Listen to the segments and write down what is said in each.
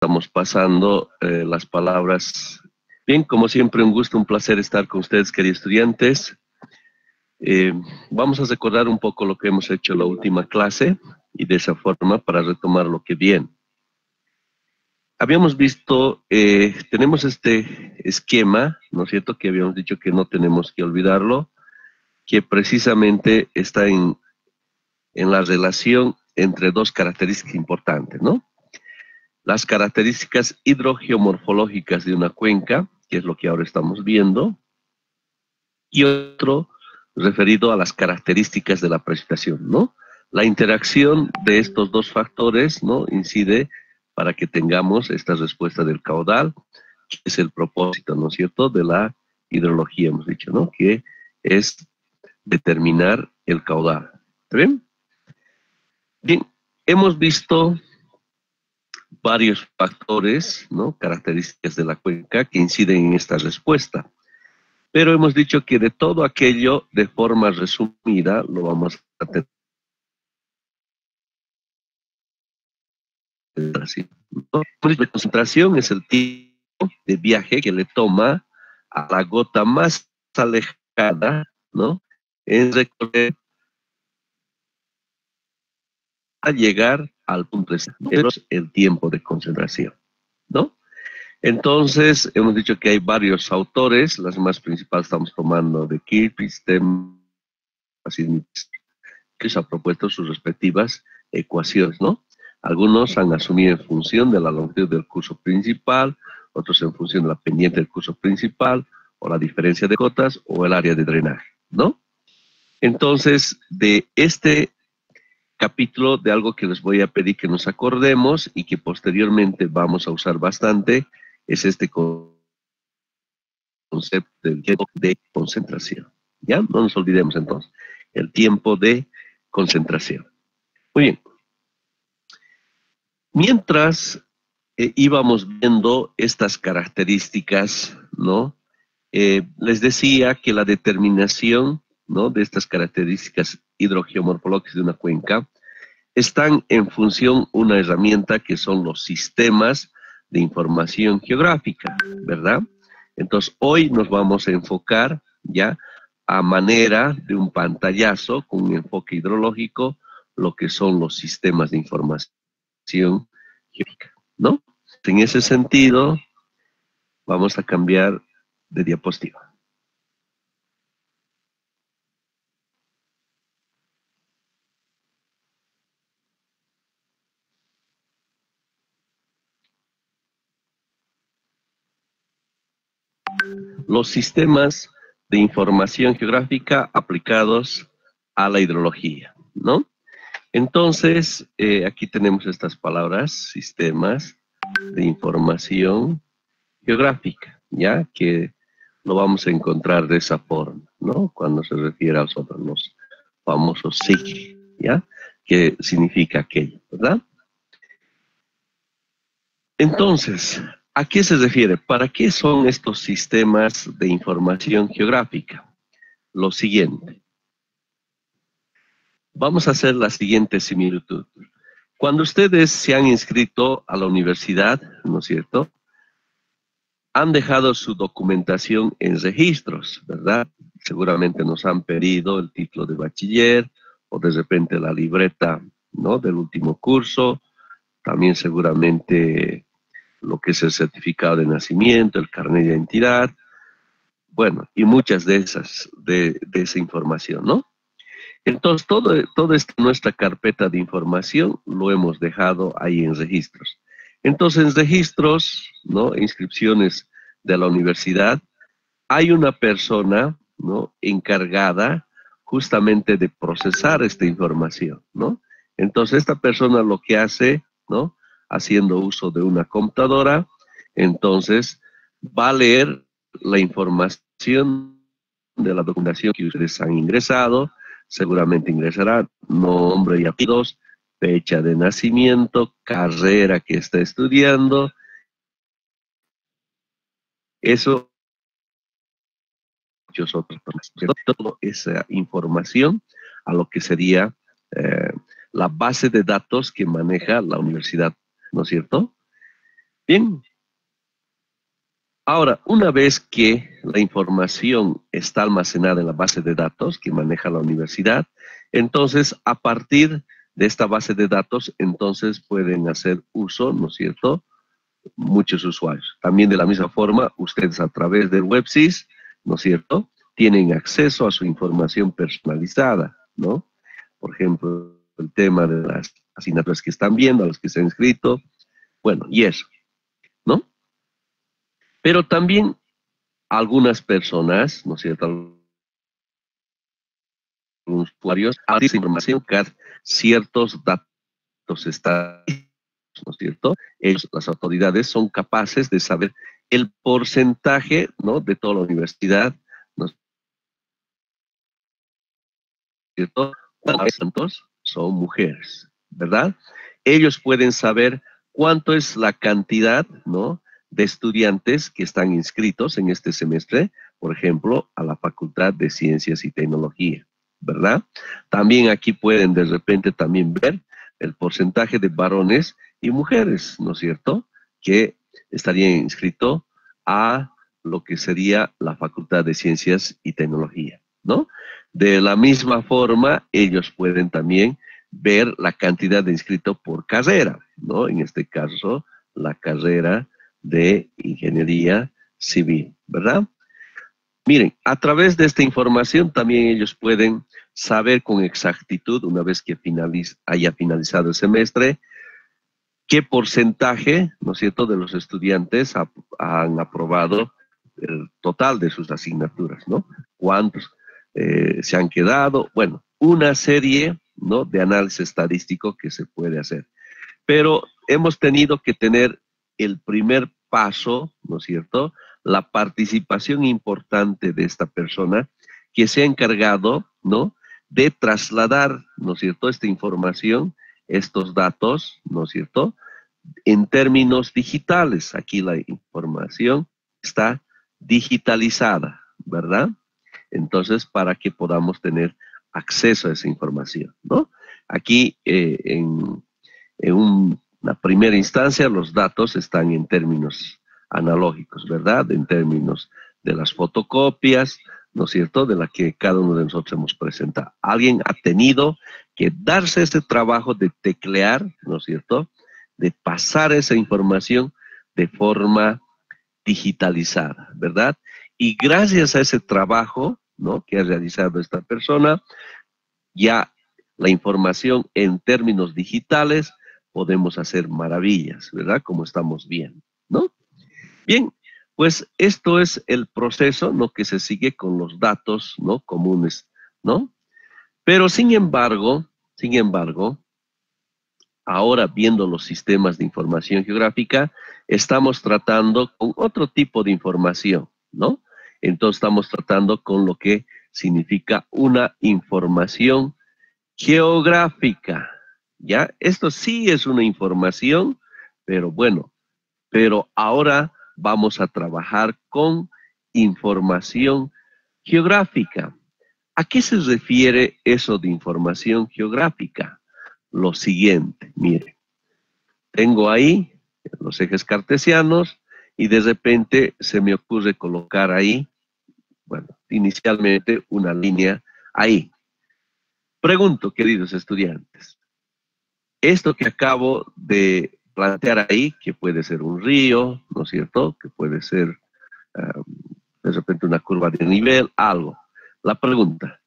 estamos pasando las palabras. Bien, como siempre, un gusto, un placer estar con ustedes, queridos estudiantes. Vamos a recordar un poco lo que hemos hecho en la última clase y de esa forma para retomar lo que viene. Habíamos visto, tenemos este esquema, ¿no es cierto?, que habíamos dicho que no tenemos que olvidarlo, que precisamente está en la relación entre dos características importantes, ¿no? Las características hidrogeomorfológicas de una cuenca, que es lo que ahora estamos viendo, y otro referido a las características de la precipitación, ¿no? La interacción de estos dos factores, ¿no?, incide para que tengamos esta respuesta del caudal, que es el propósito, ¿no es cierto?, de la hidrología, hemos dicho, ¿no?, que es determinar el caudal. ¿Está bien? Bien, hemos visto varios factores, ¿no?, características de la cuenca que inciden en esta respuesta. Pero hemos dicho que de todo aquello, de forma resumida, lo vamos a tener así, ¿no? La concentración es el tiempo de viaje que le toma a la gota más alejada, ¿no?, en recorrer a llegar al punto de el tiempo de concentración, ¿no? Entonces, hemos dicho que hay varios autores, las más principales estamos tomando de Kirby, Stem, que se han propuesto sus respectivas ecuaciones, ¿no? Algunos han asumido en función de la longitud del curso principal, otros en función de la pendiente del curso principal, o la diferencia de cotas, o el área de drenaje, ¿no? Entonces, de este capítulo, de algo que les voy a pedir que nos acordemos y que posteriormente vamos a usar bastante, es este concepto del tiempo de concentración. ¿Ya? No nos olvidemos entonces, el tiempo de concentración. Muy bien. Mientras íbamos viendo estas características, ¿no?, les decía que la determinación, ¿no?, de estas características hidrogeomorfológicas de una cuenca están en función una herramienta que son los sistemas de información geográfica, ¿verdad? Entonces, hoy nos vamos a enfocar ya a manera de un pantallazo con un enfoque hidrológico, lo que son los sistemas de información geográfica, ¿no? En ese sentido, vamos a cambiar de diapositiva. Los sistemas de información geográfica aplicados a la hidrología, ¿no? Entonces, aquí tenemos estas palabras, sistemas de información geográfica, ¿ya? Que lo vamos a encontrar de esa forma, ¿no? Cuando se refiere a los famosos SIG, ¿ya? Que significa aquello, ¿verdad? Entonces, ¿a qué se refiere? ¿Para qué son estos sistemas de información geográfica? Lo siguiente. Vamos a hacer la siguiente similitud. Cuando ustedes se han inscrito a la universidad, ¿no es cierto?, han dejado su documentación en registros, ¿verdad? Seguramente nos han pedido el título de bachiller o de repente la libreta, ¿no?, del último curso. También seguramente lo que es el certificado de nacimiento, el carnet de identidad, bueno, y muchas de esas, de esa información, ¿no? Entonces, todo nuestra carpeta de información lo hemos dejado ahí en registros. Entonces, en registros, ¿no?, inscripciones de la universidad, hay una persona, ¿no?, encargada justamente de procesar esta información, ¿no? Entonces, esta persona lo que hace, ¿no?, haciendo uso de una computadora, entonces va a leer la información de la documentación que ustedes han ingresado, seguramente ingresará nombre y apellidos, fecha de nacimiento, carrera que está estudiando. Eso, muchos otros, toda esa información a lo que sería la base de datos que maneja la universidad, ¿no es cierto? Bien. Ahora, una vez que la información está almacenada en la base de datos que maneja la universidad, entonces a partir de esta base de datos, entonces pueden hacer uso, ¿no es cierto?, muchos usuarios. También de la misma forma, ustedes a través del WebSys, ¿no es cierto?, tienen acceso a su información personalizada, ¿no? Por ejemplo, el tema de las asignaturas que están viendo, a los que se han inscrito, bueno, y eso, ¿no? Pero también algunas personas, ¿no es cierto?, algunos usuarios, a esa información que ciertos datos estadísticos, ¿no es cierto? Ellos, las autoridades, son capaces de saber el porcentaje, ¿no?, de toda la universidad, ¿no es cierto? ¿Cuántos son mujeres, verdad? Ellos pueden saber cuánto es la cantidad, ¿no?, de estudiantes que están inscritos en este semestre, por ejemplo, a la Facultad de Ciencias y Tecnología, ¿verdad? También aquí pueden de repente también ver el porcentaje de varones y mujeres, ¿no es cierto?, que estarían inscritos a lo que sería la Facultad de Ciencias y Tecnología, ¿no? De la misma forma, ellos pueden también ver la cantidad de inscritos por carrera, ¿no? En este caso, la carrera de Ingeniería Civil, ¿verdad? Miren, a través de esta información también ellos pueden saber con exactitud, una vez que haya finalizado el semestre, qué porcentaje, ¿no es cierto?, de los estudiantes han aprobado el total de sus asignaturas, ¿no? Cuántos se han quedado, bueno, una serie, ¿no?, de análisis estadístico que se puede hacer. Pero hemos tenido que tener el primer paso, ¿no es cierto?, la participación importante de esta persona que se ha encargado, ¿no?, de trasladar, ¿no es cierto?, esta información, estos datos, ¿no es cierto?, en términos digitales. Aquí la información está digitalizada, ¿verdad? Entonces, para que podamos tener acceso a esa información, ¿no? Aquí, una primera instancia, los datos están en términos analógicos, ¿verdad? En términos de las fotocopias, ¿no es cierto?, de la que cada uno de nosotros hemos presentado. Alguien ha tenido que darse este trabajo de teclear, ¿no es cierto?, de pasar esa información de forma digitalizada, ¿verdad? Y gracias a ese trabajo, ¿no?, que ha realizado esta persona, ya la información en términos digitales podemos hacer maravillas, ¿verdad? Como estamos viendo, ¿no? Bien, pues esto es el proceso, ¿no?, que se sigue con los datos, ¿no?, comunes, ¿no? Pero sin embargo, ahora viendo los sistemas de información geográfica, estamos tratando con otro tipo de información, ¿no? Entonces estamos tratando con lo que significa una información geográfica, ¿ya? Esto sí es una información, pero bueno, pero ahora vamos a trabajar con información geográfica. ¿A qué se refiere eso de información geográfica? Lo siguiente, mire, tengo ahí los ejes cartesianos y de repente se me ocurre colocar ahí, bueno, inicialmente una línea ahí. Pregunto, queridos estudiantes, esto que acabo de plantear ahí, que puede ser un río, ¿no es cierto?, que puede ser de repente una curva de nivel, algo. La pregunta,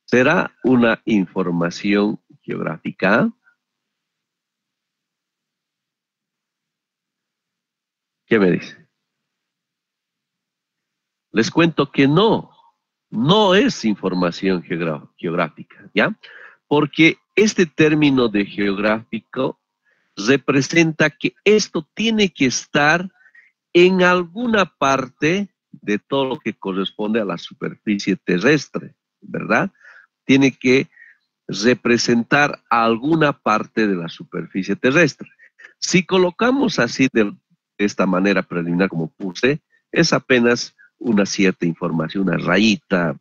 ¿será una información geográfica? ¿Qué me dice? Les cuento que no, no es información geográfica, ¿ya? Porque este término de geográfico representa que esto tiene que estar en alguna parte de todo lo que corresponde a la superficie terrestre, ¿verdad? Tiene que representar alguna parte de la superficie terrestre. Si colocamos así de esta manera preliminar como puse, es apenas una cierta información, una rayita,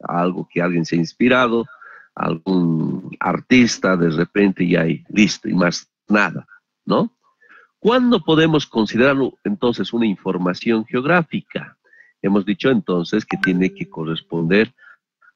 algo que alguien se ha inspirado, algún artista de repente y ahí, listo, y más nada, ¿no? ¿Cuándo podemos considerarlo entonces una información geográfica? Hemos dicho entonces que tiene que corresponder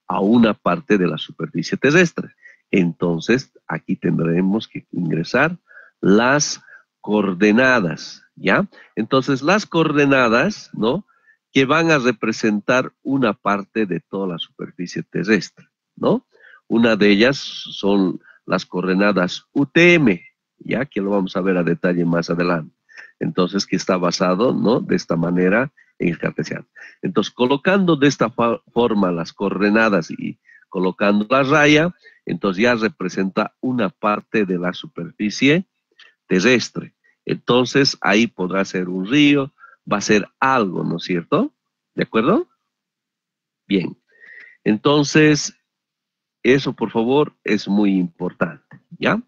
a una parte de la superficie terrestre. Entonces, aquí tendremos que ingresar las coordenadas, ¿ya? Entonces, las coordenadas, ¿no?, que van a representar una parte de toda la superficie terrestre, ¿no? Una de ellas son las coordenadas UTM, ya que lo vamos a ver a detalle más adelante. Entonces, que está basado, ¿no?, de esta manera en el cartesiano. Entonces, colocando de esta forma las coordenadas y colocando la raya, entonces ya representa una parte de la superficie terrestre. Entonces, ahí podrá ser un río, va a ser algo, ¿no es cierto? ¿De acuerdo? Bien. Entonces, eso, por favor, es muy importante, ¿ya?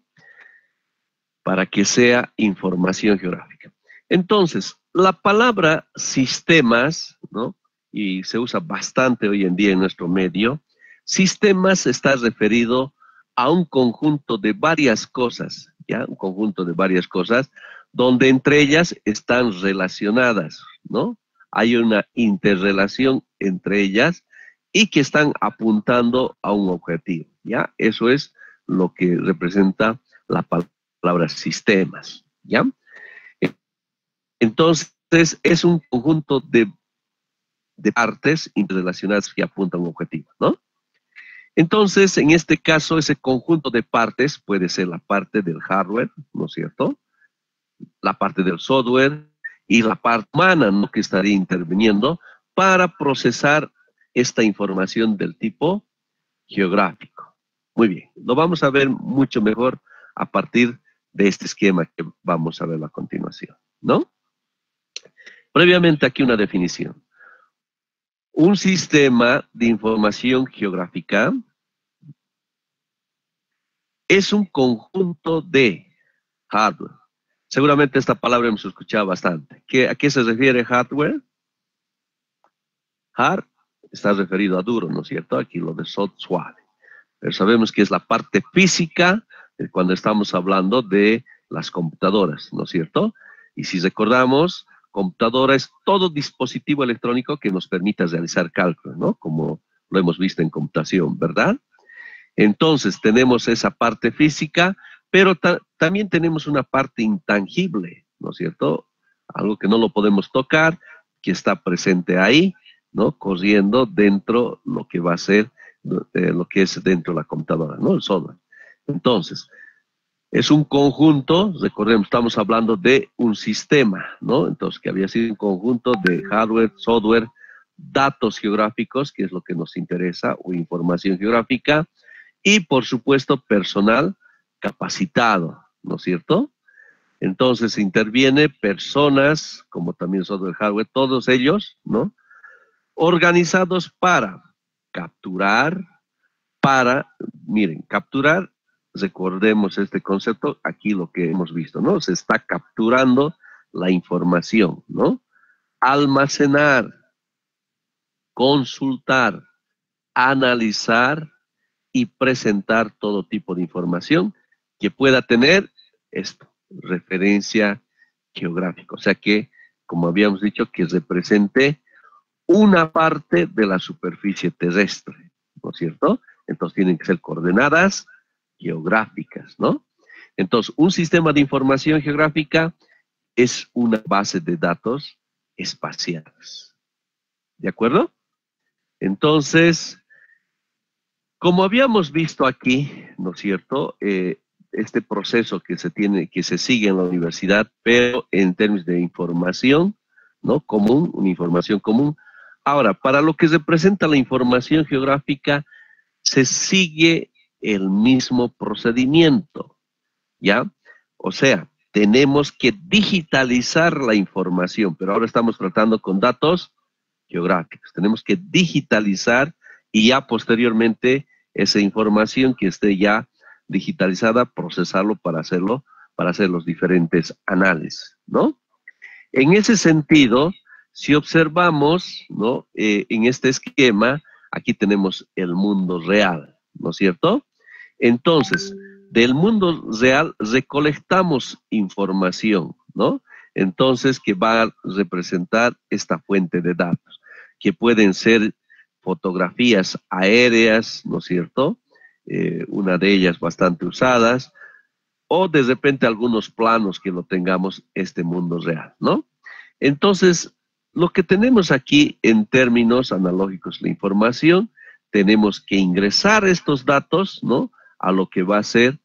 Para que sea información geográfica. Entonces, la palabra sistemas, ¿no?, y se usa bastante hoy en día en nuestro medio, sistemas está referido a un conjunto de varias cosas, ¿ya? Un conjunto de varias cosas, donde entre ellas están relacionadas, ¿no? Hay una interrelación entre ellas y que están apuntando a un objetivo, ¿ya? Eso es lo que representa la palabra sistemas, ¿ya? Entonces, es un conjunto de partes interrelacionadas que apuntan a un objetivo, ¿no? Entonces, en este caso, ese conjunto de partes puede ser la parte del hardware, ¿no es cierto?, la parte del software y la parte humana, ¿no?, que estaría interviniendo para procesar esta información del tipo geográfico. Muy bien, lo vamos a ver mucho mejor a partir de este esquema que vamos a ver a continuación, ¿no? Previamente aquí una definición. Un sistema de información geográfica es un conjunto de hardware. Seguramente esta palabra hemos escuchado bastante. ¿A qué se refiere hardware? Hard está referido a duro, ¿no es cierto? Aquí lo de soft, suave. Pero sabemos que es la parte física cuando estamos hablando de las computadoras, ¿no es cierto? Y si recordamos, computadora es todo dispositivo electrónico que nos permita realizar cálculos, ¿no? Como lo hemos visto en computación, ¿verdad? Entonces tenemos esa parte física, pero también tenemos una parte intangible, ¿no es cierto? Algo que no lo podemos tocar, que está presente ahí, ¿no? Corriendo dentro lo que va a ser, lo que es dentro de la computadora, ¿no? El software. Entonces, es un conjunto, recordemos, estamos hablando de un sistema, ¿no? Entonces, que había sido un conjunto de hardware, software, datos geográficos, que es lo que nos interesa, o información geográfica, y por supuesto personal capacitado, ¿no es cierto? Entonces interviene personas, como también software, hardware, todos ellos, ¿no?, organizados para capturar, miren, capturar, recordemos este concepto, aquí lo que hemos visto, ¿no? Se está capturando la información, ¿no? Almacenar, consultar, analizar y presentar todo tipo de información que pueda tener esto, referencia geográfica. O sea que, como habíamos dicho, que represente una parte de la superficie terrestre, ¿no es cierto? Entonces tienen que ser coordenadas geográficas, ¿no? Entonces, un sistema de información geográfica es una base de datos espaciales. ¿De acuerdo? Entonces, como habíamos visto aquí, ¿no es cierto?, este proceso que se sigue en la universidad, pero en términos de información, ¿no?, común, una información común. Ahora, para lo que representa la información geográfica, se sigue el mismo procedimiento, ¿ya? O sea, tenemos que digitalizar la información, pero ahora estamos tratando con datos geográficos. Tenemos que digitalizar y ya posteriormente esa información que esté ya digitalizada, procesarlo para hacer los diferentes análisis, ¿no? En ese sentido, si observamos, ¿no?, en este esquema, aquí tenemos el mundo real, ¿no es cierto? Entonces, del mundo real recolectamos información, ¿no? Entonces, que va a representar esta fuente de datos, que pueden ser fotografías aéreas, ¿no es cierto? Una de ellas bastante usadas, o de repente algunos planos que lo tengamos este mundo real, ¿no? Entonces, lo que tenemos aquí en términos analógicos, la información, tenemos que ingresar estos datos, ¿no? A lo que va a ser,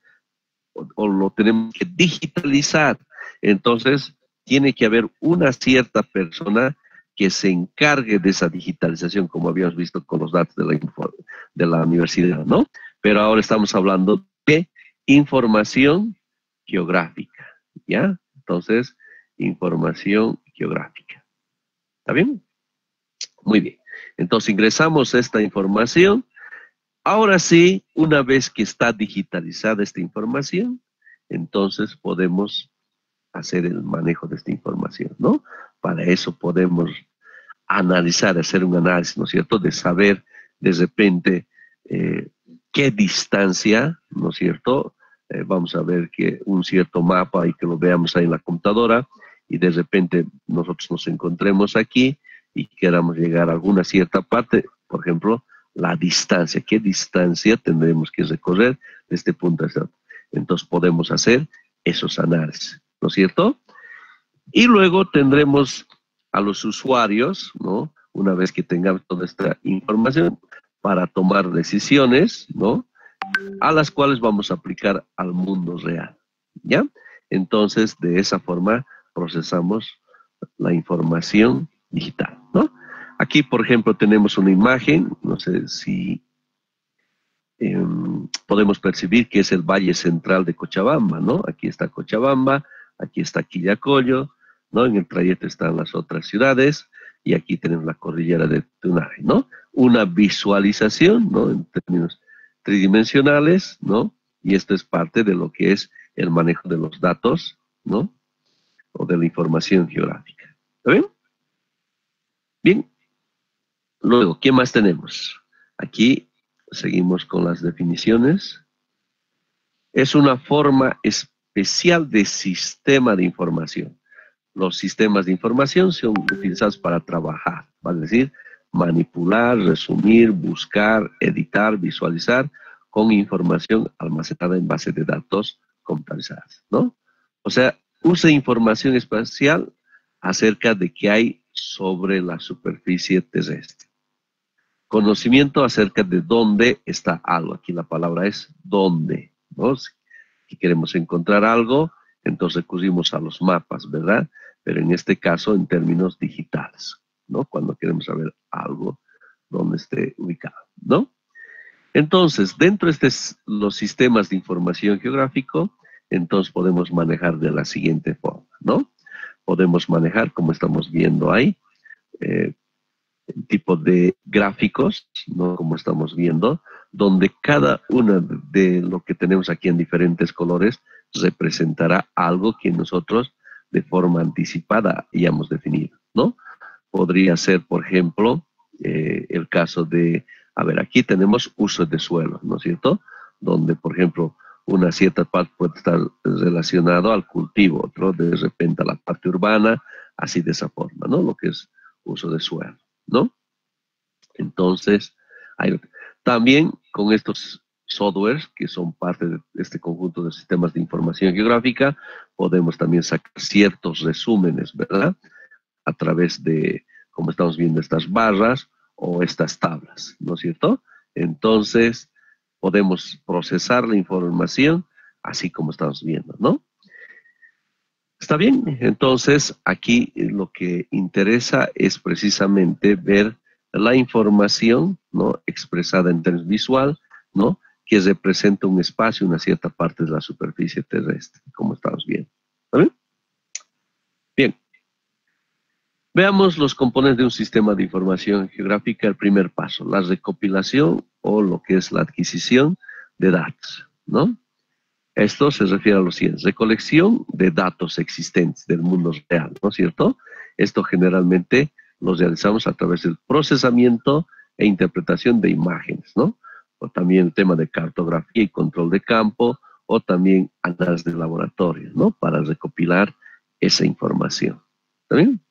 o lo tenemos que digitalizar. Entonces, tiene que haber una cierta persona que se encargue de esa digitalización, como habíamos visto con los datos de la universidad, ¿no? Pero ahora estamos hablando de información geográfica, ¿ya? Entonces, información geográfica. ¿Está bien? Muy bien. Entonces, ingresamos esta información. Ahora sí, una vez que está digitalizada esta información, entonces podemos hacer el manejo de esta información, ¿no? Para eso podemos analizar, hacer un análisis, ¿no es cierto?, de saber de repente qué distancia, ¿no es cierto?, vamos a ver que un cierto mapa y que lo veamos ahí en la computadora y de repente nosotros nos encontremos aquí y queramos llegar a alguna cierta parte, por ejemplo, la distancia, qué distancia tendremos que recorrer de este punto a este otro. Entonces podemos hacer esos análisis, ¿no es cierto? Y luego tendremos a los usuarios, ¿no? Una vez que tengamos toda esta información para tomar decisiones, ¿no? A las cuales vamos a aplicar al mundo real, ¿ya? Entonces, de esa forma procesamos la información digital, ¿no? Aquí, por ejemplo, tenemos una imagen, no sé si podemos percibir que es el Valle Central de Cochabamba, ¿no? Aquí está Cochabamba, aquí está Quillacollo, ¿no? En el trayecto están las otras ciudades y aquí tenemos la cordillera de Tunari, ¿no? Una visualización, ¿no? En términos tridimensionales, ¿no? Y esto es parte de lo que es el manejo de los datos, ¿no? O de la información geográfica. ¿Está bien? Bien. Luego, ¿qué más tenemos? Aquí seguimos con las definiciones. Es una forma especial de sistema de información. Los sistemas de información son utilizados para trabajar, es decir, manipular, resumir, buscar, editar, visualizar con información almacenada en bases de datos computarizadas, ¿no? O sea, usa información espacial acerca de qué hay sobre la superficie terrestre. Conocimiento acerca de dónde está algo. Aquí la palabra es dónde, ¿no? Si queremos encontrar algo, entonces recurrimos a los mapas, ¿verdad? Pero en este caso en términos digitales, ¿no? Cuando queremos saber algo, dónde esté ubicado, ¿no? Entonces, dentro de los sistemas de información geográfico, entonces podemos manejar de la siguiente forma, ¿no? Podemos manejar, como estamos viendo ahí, tipo de gráficos, ¿no? Como estamos viendo, donde cada una de lo que tenemos aquí en diferentes colores representará algo que nosotros de forma anticipada hayamos definido, ¿no? Podría ser, por ejemplo, el caso de, a ver, aquí tenemos uso de suelo, ¿no es cierto? Donde, por ejemplo, una cierta parte puede estar relacionado al cultivo, otro de repente a la parte urbana, así de esa forma, ¿no? Lo que es uso de suelo, ¿no? Entonces, también con estos softwares que son parte de este conjunto de sistemas de información geográfica, podemos también sacar ciertos resúmenes, ¿verdad? A través de, como estamos viendo, estas barras o estas tablas, ¿no es cierto? Entonces, podemos procesar la información así como estamos viendo, ¿no? ¿Está bien? Entonces, aquí lo que interesa es precisamente ver la información, ¿no? Expresada en términos visual, ¿no? Que representa un espacio, una cierta parte de la superficie terrestre, como estamos viendo. ¿Está bien? Bien. Veamos los componentes de un sistema de información geográfica. El primer paso, la recopilación o lo que es la adquisición de datos, ¿no? Esto se refiere a lo siguiente, recolección de datos existentes del mundo real, ¿no es cierto? Esto generalmente lo realizamos a través del procesamiento e interpretación de imágenes, ¿no? O también el tema de cartografía y control de campo o también análisis de laboratorio, ¿no? Para recopilar esa información. ¿Está bien?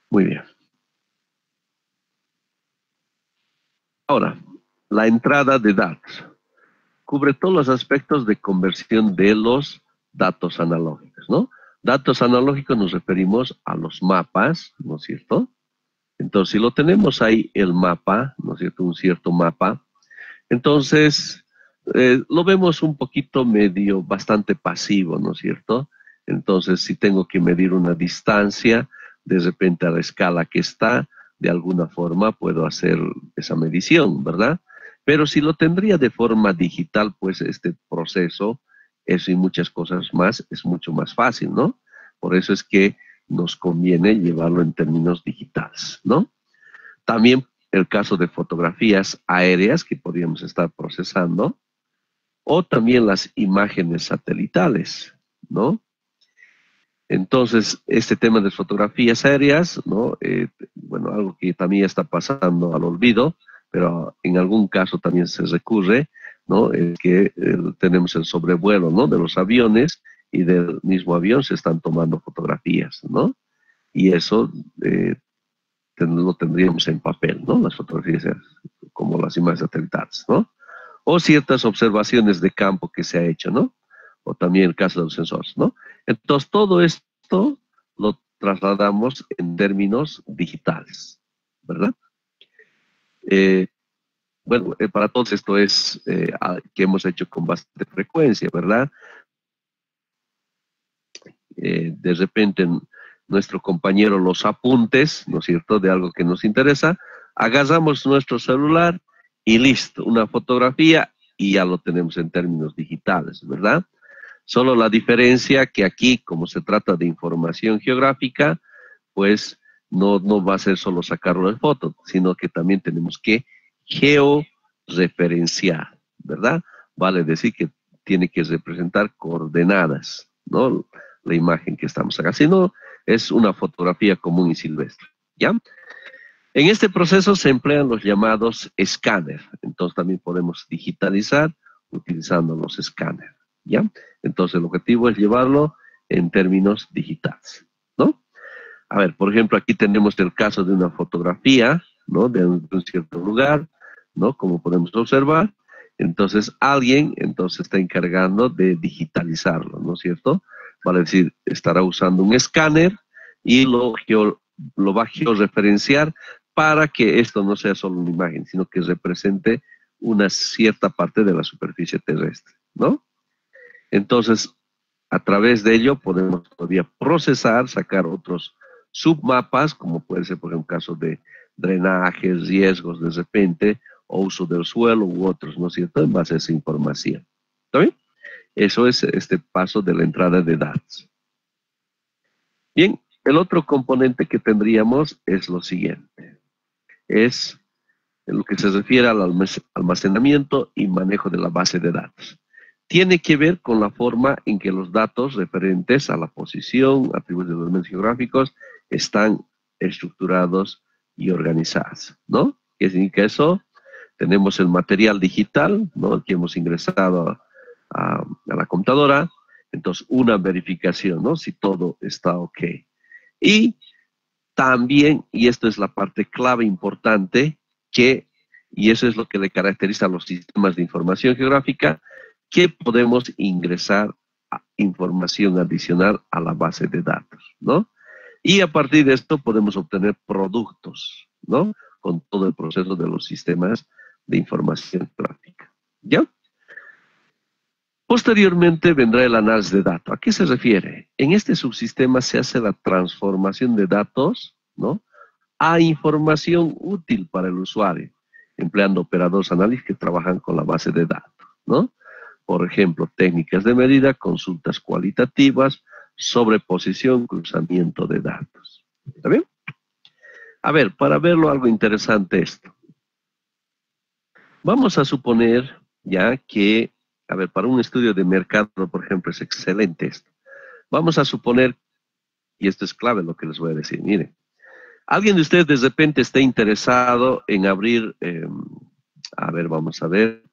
Muy bien. Ahora, la entrada de datos. Cubre todos los aspectos de conversión de los datos analógicos, ¿no? Datos analógicos nos referimos a los mapas, ¿no es cierto? Entonces, si lo tenemos ahí, el mapa, ¿no es cierto? Un cierto mapa, entonces lo vemos un poquito medio, bastante pasivo, ¿no es cierto? Entonces, si tengo que medir una distancia, de repente a la escala que está, de alguna forma puedo hacer esa medición, ¿verdad? Pero si lo tendría de forma digital, pues este proceso, eso y muchas cosas más, es mucho más fácil, ¿no? Por eso es que nos conviene llevarlo en términos digitales, ¿no? También el caso de fotografías aéreas que podríamos estar procesando, o también las imágenes satelitales, ¿no? Entonces, este tema de fotografías aéreas, ¿no? Bueno, algo que también está pasando al olvido, pero en algún caso también se recurre, ¿no? Es que tenemos el sobrevuelo, ¿no? De los aviones y del mismo avión se están tomando fotografías, ¿no? Y eso lo tendríamos en papel, ¿no? Las fotografías como las imágenes satelitales, ¿no? O ciertas observaciones de campo que se ha hecho, ¿no? O también el caso de los sensores, ¿no? Entonces, todo esto lo trasladamos en términos digitales, ¿verdad? Eh, bueno, para todos esto es que hemos hecho con bastante frecuencia, ¿verdad? De repente nuestro compañero los apuntes, ¿no es cierto?, de algo que nos interesa, agarramos nuestro celular y listo, una fotografía y ya lo tenemos en términos digitales, ¿verdad? Solo la diferencia que aquí, como se trata de información geográfica, pues no va a ser solo sacarlo de foto, sino que también tenemos que georreferenciar, ¿verdad? Vale decir que tiene que representar coordenadas, ¿no? La imagen que estamos sacando. Si no, es una fotografía común y silvestre, ¿ya? En este proceso se emplean los llamados escáner. Entonces también podemos digitalizar utilizando los escáneres, ¿ya? Entonces el objetivo es llevarlo en términos digitales, ¿no? A ver, por ejemplo, aquí tenemos el caso de una fotografía, ¿no? De un cierto lugar, ¿no? Como podemos observar. Entonces alguien está encargando de digitalizarlo, ¿no es cierto? Vale decir, estará usando un escáner y lo va a georreferenciar para que esto no sea solo una imagen, sino que represente una cierta parte de la superficie terrestre, ¿no? Entonces, a través de ello podemos todavía procesar, sacar otros submapas, como puede ser, por ejemplo, un caso de drenajes, riesgos de repente, o uso del suelo u otros, ¿no es cierto?, en base a esa información. ¿Está bien? Eso es este paso de la entrada de datos. Bien, el otro componente que tendríamos es lo siguiente. Es en lo que se refiere al almacenamiento y manejo de la base de datos. Tiene que ver con la forma en que los datos referentes a la posición, atributos de los elementos geográficos, están estructurados y organizados, ¿no? ¿Qué significa eso? Tenemos el material digital, ¿no? Que hemos ingresado a la computadora, entonces una verificación, ¿no? Si todo está ok. Y también, y esto es la parte clave importante, y eso es lo que le caracteriza a los sistemas de información geográfica, que podemos ingresar información adicional a la base de datos, ¿no? Y a partir de esto podemos obtener productos, ¿no? Con todo el proceso de los sistemas de información geográfica, ¿ya? Posteriormente vendrá el análisis de datos. ¿A qué se refiere? En este subsistema se hace la transformación de datos, ¿no?, a información útil para el usuario, empleando operadores analíticos que trabajan con la base de datos, ¿no? Por ejemplo, técnicas de medida, consultas cualitativas, sobreposición, cruzamiento de datos. ¿Está bien? A ver, para verlo algo interesante esto. Vamos a suponer ya que, a ver, para un estudio de mercado, por ejemplo, es excelente esto. Vamos a suponer, y esto es clave lo que les voy a decir, miren, alguien de ustedes de repente está interesado en abrir, a ver, vamos a ver,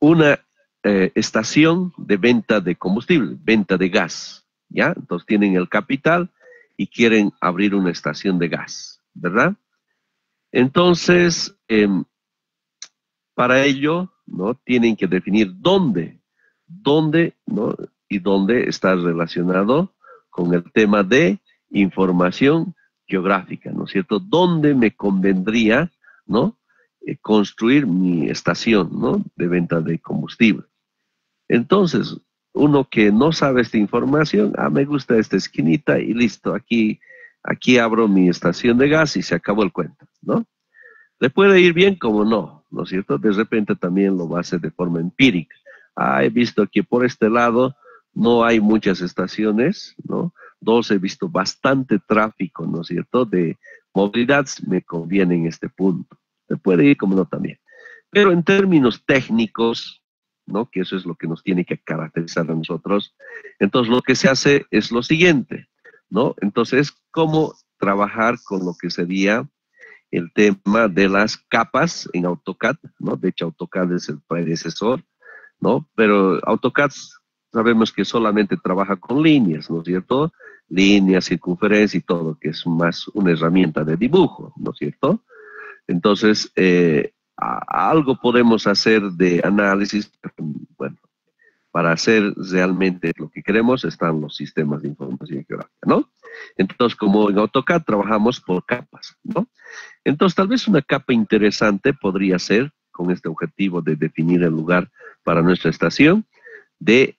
una estación de venta de combustible, venta de gas, ¿ya? Entonces tienen el capital y quieren abrir una estación de gas, ¿verdad? Entonces, para ello, ¿no? Tienen que definir dónde, ¿no? Y dónde está relacionado con el tema de información geográfica, ¿no es cierto? ¿Dónde me convendría, ¿no? Construir mi estación, ¿no? De venta de combustible. Entonces, uno que no sabe esta información, me gusta esta esquinita y listo, aquí abro mi estación de gas y se acabó el cuento, ¿no? Le puede ir bien como no, ¿no es cierto? De repente también lo va a hacer de forma empírica. He visto que por este lado no hay muchas estaciones, ¿no? Dos, he visto bastante tráfico, ¿no es cierto? De movilidad, me conviene en este punto. Le puede ir como no también. Pero en términos técnicos, ¿no? Que eso es lo que nos tiene que caracterizar a nosotros. Entonces, lo que se hace es lo siguiente, ¿no? Entonces, ¿cómo trabajar con lo que sería el tema de las capas en AutoCAD, ¿no? De hecho, AutoCAD es el predecesor, ¿no? Pero AutoCAD sabemos que solamente trabaja con líneas, ¿no es cierto? Líneas, circunferencia y todo, que es más una herramienta de dibujo, ¿no es cierto? Entonces, algo podemos hacer de análisis, bueno, para hacer realmente lo que queremos están los sistemas de información geográfica, ¿no? Entonces, como en AutoCAD trabajamos por capas, ¿no? Entonces, tal vez una capa interesante podría ser, con este objetivo de definir el lugar para nuestra estación, de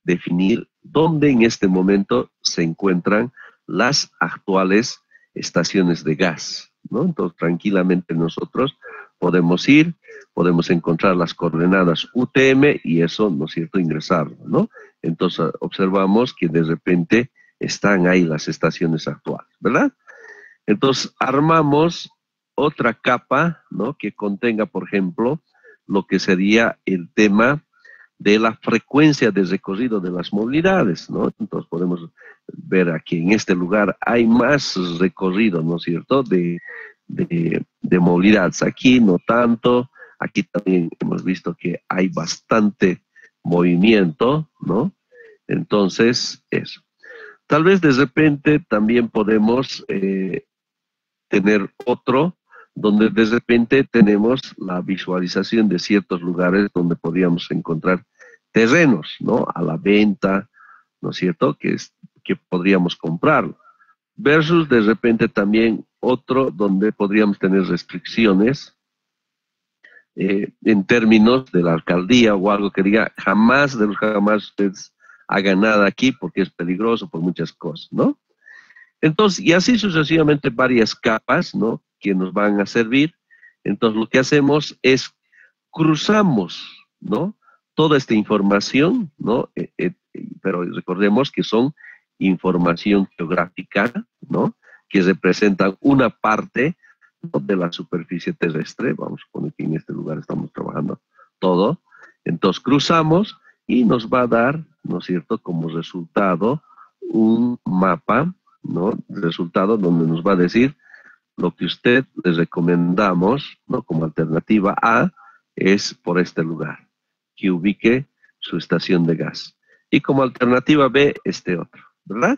definir dónde en este momento se encuentran las actuales estaciones de gas, ¿no? Entonces, tranquilamente nosotros podemos ir, podemos encontrar las coordenadas UTM y eso, ¿no es cierto?, ingresarlo, ¿no? Entonces, observamos que de repente están ahí las estaciones actuales, ¿verdad? Entonces, armamos otra capa, ¿no? Que contenga, por ejemplo, lo que sería el tema de la frecuencia de recorrido de las movilidades, ¿no? Entonces podemos ver aquí en este lugar hay más recorrido, ¿no es cierto?, de movilidades. Aquí no tanto, aquí también hemos visto que hay bastante movimiento, ¿no? Entonces, eso. Tal vez de repente también podemos tener otro donde de repente tenemos la visualización de ciertos lugares donde podríamos encontrar terrenos, ¿no? A la venta, ¿no es cierto? Que podríamos comprarlo. Versus de repente también otro donde podríamos tener restricciones en términos de la alcaldía o algo que diga jamás de los jamás ustedes hagan nada aquí porque es peligroso por muchas cosas, ¿no? Entonces, y así sucesivamente varias capas, ¿no? Que nos van a servir. Entonces, lo que hacemos es cruzamos, ¿no? Toda esta información, ¿no? Pero recordemos que son información geográfica, ¿no? Que representan una parte, ¿no?, de la superficie terrestre. Vamos a poner que en este lugar estamos trabajando todo. Entonces, cruzamos y nos va a dar, ¿no es cierto?, como resultado un mapa, ¿no? Resultado donde nos va a decir lo que usted les recomendamos, ¿no? Como alternativa A es por este lugar, que ubique su estación de gas. Y como alternativa B, este otro, ¿verdad?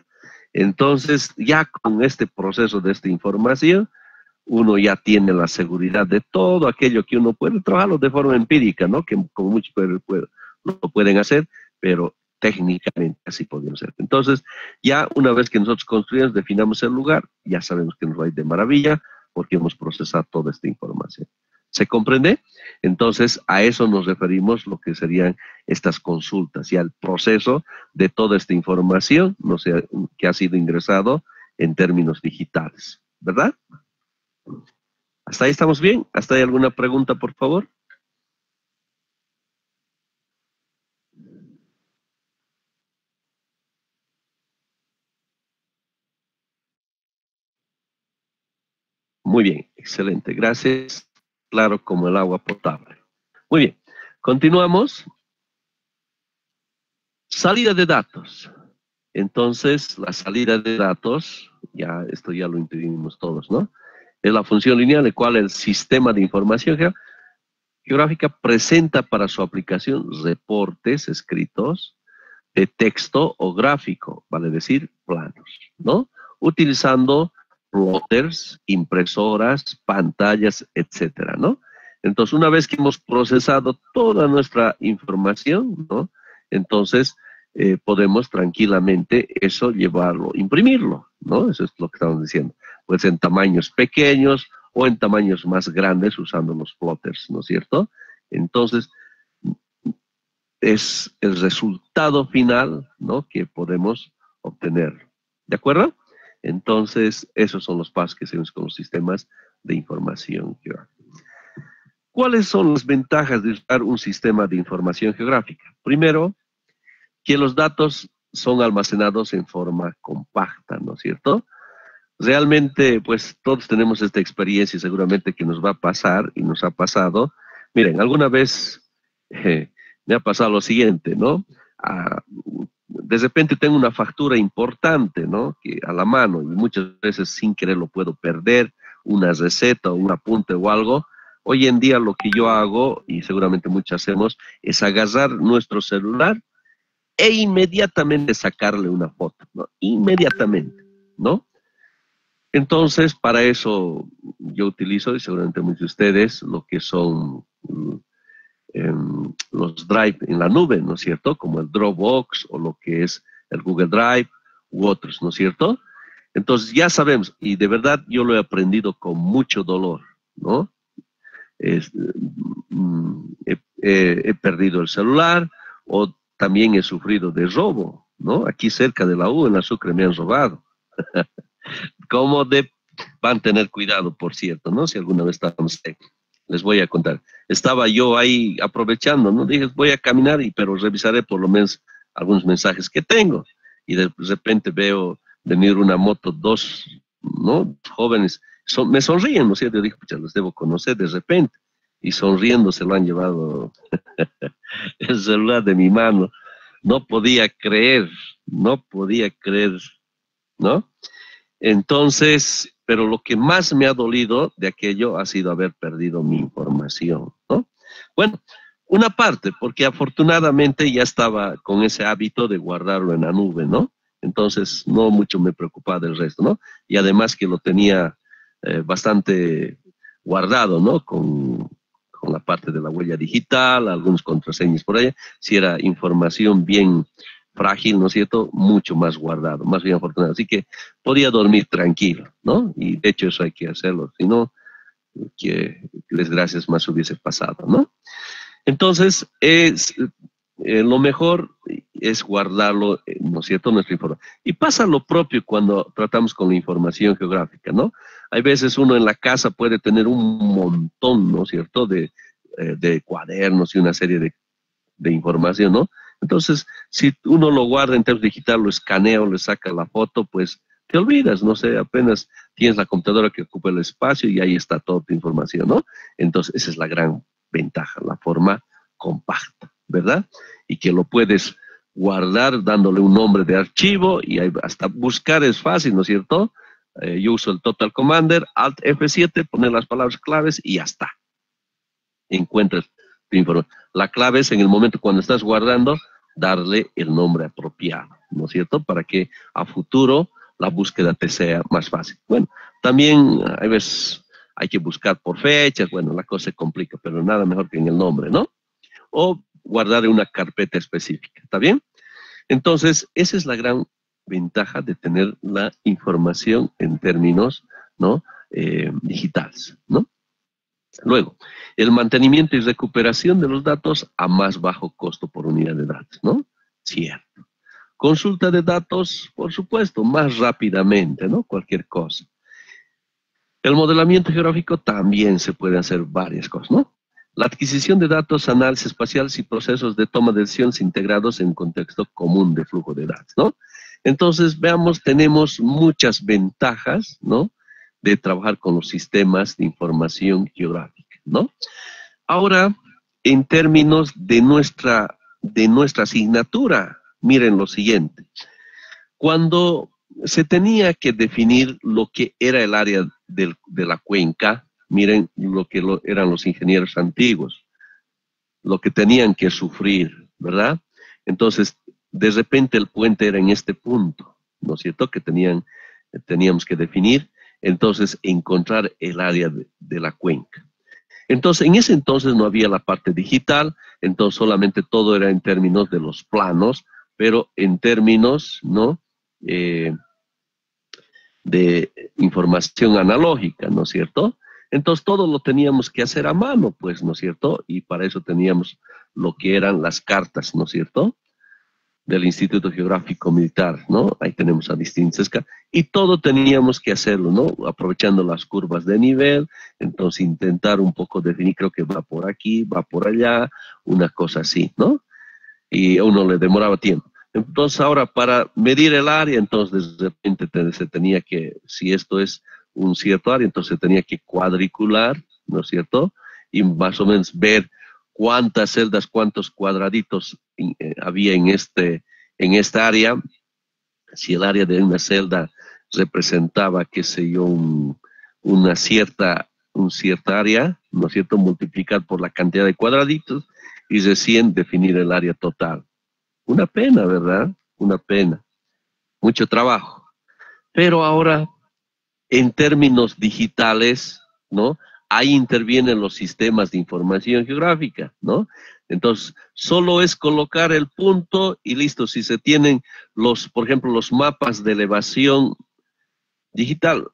Entonces, ya con este proceso de esta información, uno ya tiene la seguridad de todo aquello que uno puede trabajarlo de forma empírica, ¿no? Que como muchos lo pueden hacer, pero técnicamente así podemos hacer. Entonces, ya una vez que nosotros construimos, definamos el lugar, ya sabemos que nos va a ir de maravilla porque hemos procesado toda esta información. ¿Se comprende? Entonces, a eso nos referimos lo que serían estas consultas y al proceso de toda esta información, no sé, que ha sido ingresado en términos digitales, ¿verdad? ¿Hasta ahí estamos bien? ¿Hasta ahí alguna pregunta, por favor? Muy bien, excelente, gracias. Claro como el agua potable. Muy bien, continuamos. Salida de datos. Entonces, la salida de datos, ya esto ya lo intuimos todos, ¿no? Es la función lineal, el cual el sistema de información geográfica presenta para su aplicación reportes escritos de texto o gráfico, vale decir, planos, ¿no? Utilizando plotters, impresoras, pantallas, etcétera, ¿no? Entonces, una vez que hemos procesado toda nuestra información, ¿no? Entonces, podemos tranquilamente eso llevarlo, imprimirlo, ¿no? Eso es lo que estamos diciendo. Pues en tamaños pequeños o en tamaños más grandes usando los plotters, ¿no es cierto? Entonces, es el resultado final, ¿no?, que podemos obtener. ¿De acuerdo? Entonces, esos son los pasos que seguimos con los sistemas de información geográfica. ¿Cuáles son las ventajas de usar un sistema de información geográfica? Primero, que los datos son almacenados en forma compacta, ¿no es cierto? Realmente, pues todos tenemos esta experiencia y seguramente que nos va a pasar y nos ha pasado. Miren, alguna vez me ha pasado lo siguiente, ¿no? De repente tengo una factura importante, ¿no?, que a la mano, y muchas veces sin querer lo puedo perder, una receta o un apunte o algo. Hoy en día lo que yo hago, y seguramente muchos hacemos, es agarrar nuestro celular e inmediatamente sacarle una foto, ¿no? Inmediatamente, ¿no? Entonces, para eso yo utilizo, y seguramente muchos de ustedes, lo que son los Drive en la nube, ¿no es cierto? Como el Dropbox o lo que es el Google Drive u otros, ¿no es cierto? Entonces ya sabemos, y de verdad yo lo he aprendido con mucho dolor, ¿no? He perdido el celular o también he sufrido de robo, ¿no? Aquí cerca de la U, en la Sucre, me han robado. Van a tener cuidado, por cierto, ¿no? Si alguna vez estamos ahí, les voy a contar. Estaba yo ahí aprovechando, ¿no? Dije, voy a caminar, pero revisaré por lo menos algunos mensajes que tengo. Y de repente veo venir una moto, dos, ¿no?, jóvenes, me sonríen, ¿no es cierto? Yo dije, pucha, los debo conocer de repente. Y sonriendo se lo han llevado el celular de mi mano. No podía creer, ¿no? Entonces, pero lo que más me ha dolido de aquello ha sido haber perdido mi información, ¿no? Bueno, una parte, porque afortunadamente ya estaba con ese hábito de guardarlo en la nube, ¿no? Entonces, no mucho me preocupaba del resto, ¿no? Y además que lo tenía bastante guardado, ¿no? Con la parte de la huella digital, algunas contraseñas por allá, si era información bien frágil, ¿no es cierto?, mucho más guardado, más bien afortunado. Así que podía dormir tranquilo, ¿no? Y de hecho eso hay que hacerlo, si no, que desgracias más hubiese pasado, ¿no? Entonces, lo mejor es guardarlo, ¿no es cierto?, nuestra información. Y pasa lo propio cuando tratamos con la información geográfica, ¿no? Hay veces uno en la casa puede tener un montón, ¿no es cierto?, de cuadernos y una serie de información, ¿no? Entonces, si uno lo guarda en términos digital, lo escanea o le saca la foto, pues te olvidas, no sé, apenas tienes la computadora que ocupa el espacio y ahí está toda tu información, ¿no? Entonces, esa es la gran ventaja, la forma compacta, ¿verdad? Y que lo puedes guardar dándole un nombre de archivo y hasta buscar es fácil, ¿no es cierto? Yo uso el Total Commander, Alt F7, poner las palabras claves y ya está. Encuentras tu información. La clave es en el momento cuando estás guardando, darle el nombre apropiado, ¿no es cierto? Para que a futuro la búsqueda te sea más fácil. Bueno, también hay veces hay que buscar por fechas, bueno, la cosa se complica, pero nada mejor que en el nombre, ¿no? O guardar en una carpeta específica, ¿está bien? Entonces, esa es la gran ventaja de tener la información en términos, ¿no?, digitales, ¿no? Luego, el mantenimiento y recuperación de los datos a más bajo costo por unidad de datos, ¿no? Cierto. Consulta de datos, por supuesto, más rápidamente, ¿no? Cualquier cosa. El modelamiento geográfico también se puede hacer varias cosas, ¿no? La adquisición de datos, análisis espaciales y procesos de toma de decisiones integrados en un contexto común de flujo de datos, ¿no? Entonces, veamos, tenemos muchas ventajas, ¿no?, de trabajar con los sistemas de información geográfica, ¿no? Ahora, en términos de nuestra asignatura, miren lo siguiente. Cuando se tenía que definir lo que era el área de la cuenca, miren lo que eran los ingenieros antiguos. lo que tenían que sufrir, ¿verdad? Entonces, de repente el puente era en este punto, ¿no es cierto? Que teníamos que definir, entonces encontrar el área de la cuenca. Entonces, en ese entonces no había la parte digital, entonces solamente todo era en términos de los planos, pero en términos, ¿no? De información analógica, ¿no es cierto? Entonces todo lo teníamos que hacer a mano, pues, ¿no es cierto? Y para eso teníamos lo que eran las cartas, ¿no es cierto? Del Instituto Geográfico Militar, ¿no? Ahí tenemos a distintas y todo teníamos que hacerlo, ¿no? Aprovechando las curvas de nivel, entonces intentar un poco definir, creo que va por aquí, va por allá, una cosa así, ¿no? Y a uno le demoraba tiempo. Entonces ahora para medir el área, entonces de repente se tenía que, si esto es un cierto área, entonces se tenía que cuadricular, ¿no es cierto? Y más o menos ver cuántas celdas, cuántos cuadraditos había en esta área. Si el área de una celda representaba, qué sé yo, una cierta área, ¿no es cierto? Multiplicar por la cantidad de cuadraditos y recién definir el área total. Una pena, ¿verdad? Una pena. Mucho trabajo. Pero ahora, en términos digitales, ¿no? Ahí intervienen los sistemas de información geográfica, ¿no? Entonces, solo es colocar el punto y listo. Si se tienen por ejemplo, los mapas de elevación digital,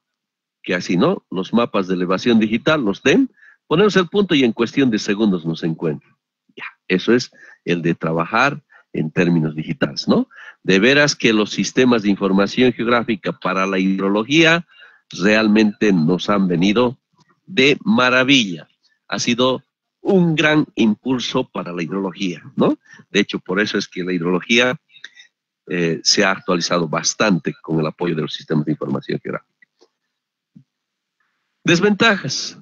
que así, ¿no? Los mapas de elevación digital, los den, ponemos el punto y en cuestión de segundos nos encuentran. Ya, eso es el de trabajar en términos digitales, ¿no? De veras que los sistemas de información geográfica para la hidrología realmente nos han venido de maravilla. Ha sido un gran impulso para la hidrología, ¿no? De hecho, por eso es que la hidrología se ha actualizado bastante con el apoyo de los sistemas de información geográfica. Desventajas,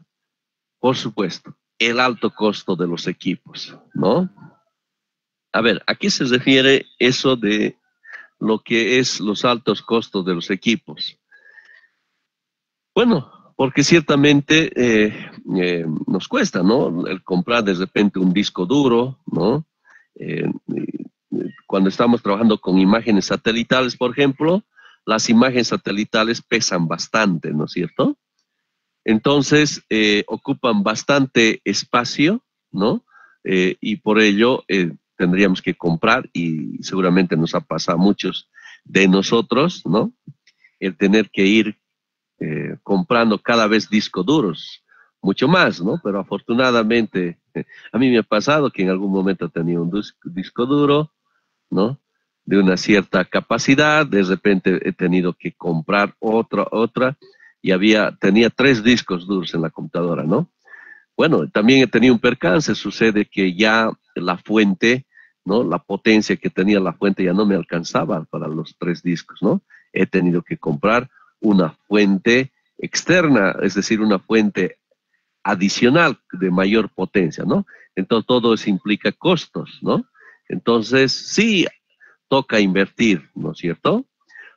por supuesto, el alto costo de los equipos, ¿no? A ver, ¿a qué se refiere eso de lo que es los altos costos de los equipos? Bueno, porque ciertamente nos cuesta, ¿no? El comprar de repente un disco duro, ¿no? Cuando estamos trabajando con imágenes satelitales, por ejemplo, las imágenes satelitales pesan bastante, ¿no es cierto? Entonces, ocupan bastante espacio, ¿no? Y por ello tendríamos que comprar, y seguramente nos ha pasado a muchos de nosotros, ¿no? El tener que ir comprando cada vez discos duros, mucho más, ¿no? Pero afortunadamente, a mí me ha pasado que en algún momento tenía un disco duro, ¿no? De una cierta capacidad, de repente he tenido que comprar otra, y tenía 3 discos duros en la computadora, ¿no? Bueno, también he tenido un percance, sucede que ya la fuente, ¿no? La potencia que tenía la fuente ya no me alcanzaba para los 3 discos, ¿no? He tenido que comprar una fuente externa, es decir, una fuente adicional de mayor potencia, ¿no? Entonces todo eso implica costos, ¿no? Entonces sí toca invertir, ¿no es cierto?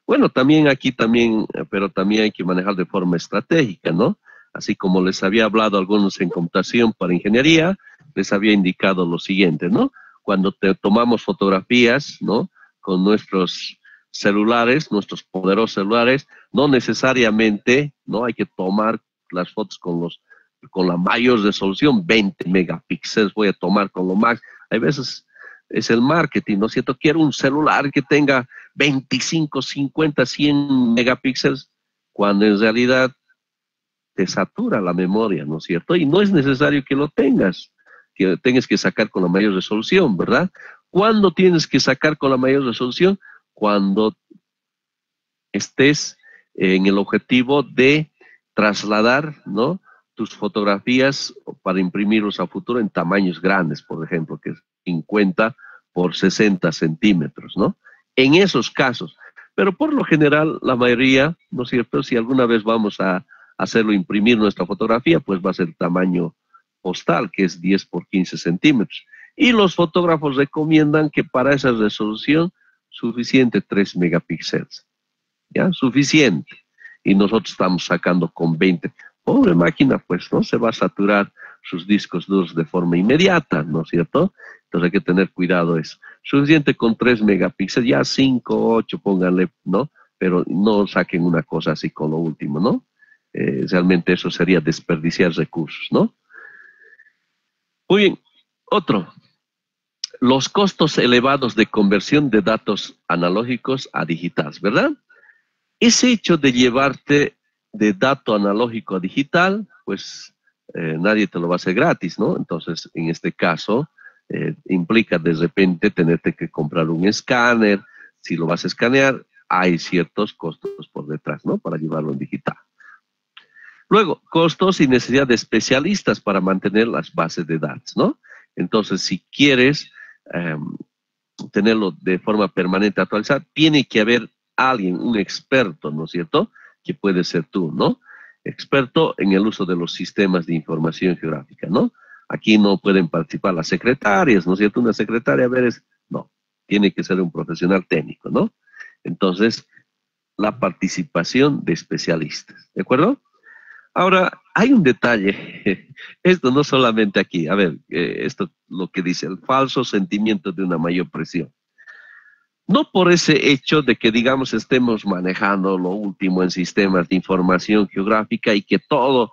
Bueno, pero también hay que manejar de forma estratégica, ¿no? Así como les había hablado a algunos en computación para ingeniería, les había indicado lo siguiente, ¿no? Cuando tomamos fotografías, ¿no? Con nuestros celulares, nuestros poderosos celulares, no necesariamente, ¿no? Hay que tomar las fotos con la mayor resolución, 20 megapíxeles voy a tomar con lo más. Hay veces es el marketing, ¿no es cierto? Quiero un celular que tenga 25, 50, 100 megapíxeles, cuando en realidad te satura la memoria, ¿no es cierto? Y no es necesario que lo tengas, que tengas que sacar con la mayor resolución, ¿verdad? ¿Cuándo tienes que sacar con la mayor resolución? Cuando estés en el objetivo de trasladar, ¿no? Tus fotografías para imprimirlos a futuro en tamaños grandes, por ejemplo, que es 50 por 60 centímetros, ¿no? En esos casos. Pero por lo general, la mayoría, ¿no es cierto? Si alguna vez vamos a hacerlo imprimir nuestra fotografía, pues va a ser tamaño postal, que es 10 por 15 centímetros. Y los fotógrafos recomiendan que para esa resolución, suficiente 3 megapíxeles. ¿Ya? Suficiente. Y nosotros estamos sacando con 20. Pobre máquina, pues, ¿no? Se va a saturar sus discos duros de forma inmediata, ¿no es cierto? Entonces hay que tener cuidado eso. Suficiente con 3 megapíxeles, ya 5, 8, pónganle, ¿no? Pero no saquen una cosa así con lo último, ¿no? Realmente eso sería desperdiciar recursos, ¿no? Muy bien, otro. Los costos elevados de conversión de datos analógicos a digitales, ¿verdad? Ese hecho de llevarte de dato analógico a digital, pues nadie te lo va a hacer gratis, ¿no? Entonces, en este caso, implica de repente tenerte que comprar un escáner. Si lo vas a escanear, hay ciertos costos por detrás, ¿no? Para llevarlo en digital. Luego, costos y necesidad de especialistas para mantener las bases de datos, ¿no? Entonces, si quieres tenerlo de forma permanente actualizado, tiene que haber alguien, un experto, ¿no es cierto?, que puede ser tú, ¿no? Experto en el uso de los sistemas de información geográfica, ¿no? Aquí no pueden participar las secretarias, ¿no es cierto? Una secretaria, a ver, no, tiene que ser un profesional técnico, ¿no? Entonces, la participación de especialistas, ¿de acuerdo? Ahora, hay un detalle, esto no solamente aquí, a ver, esto lo que dice, el falso sentimiento de una mayor presión. No por ese hecho de que, digamos, estemos manejando lo último en sistemas de información geográfica y que todo,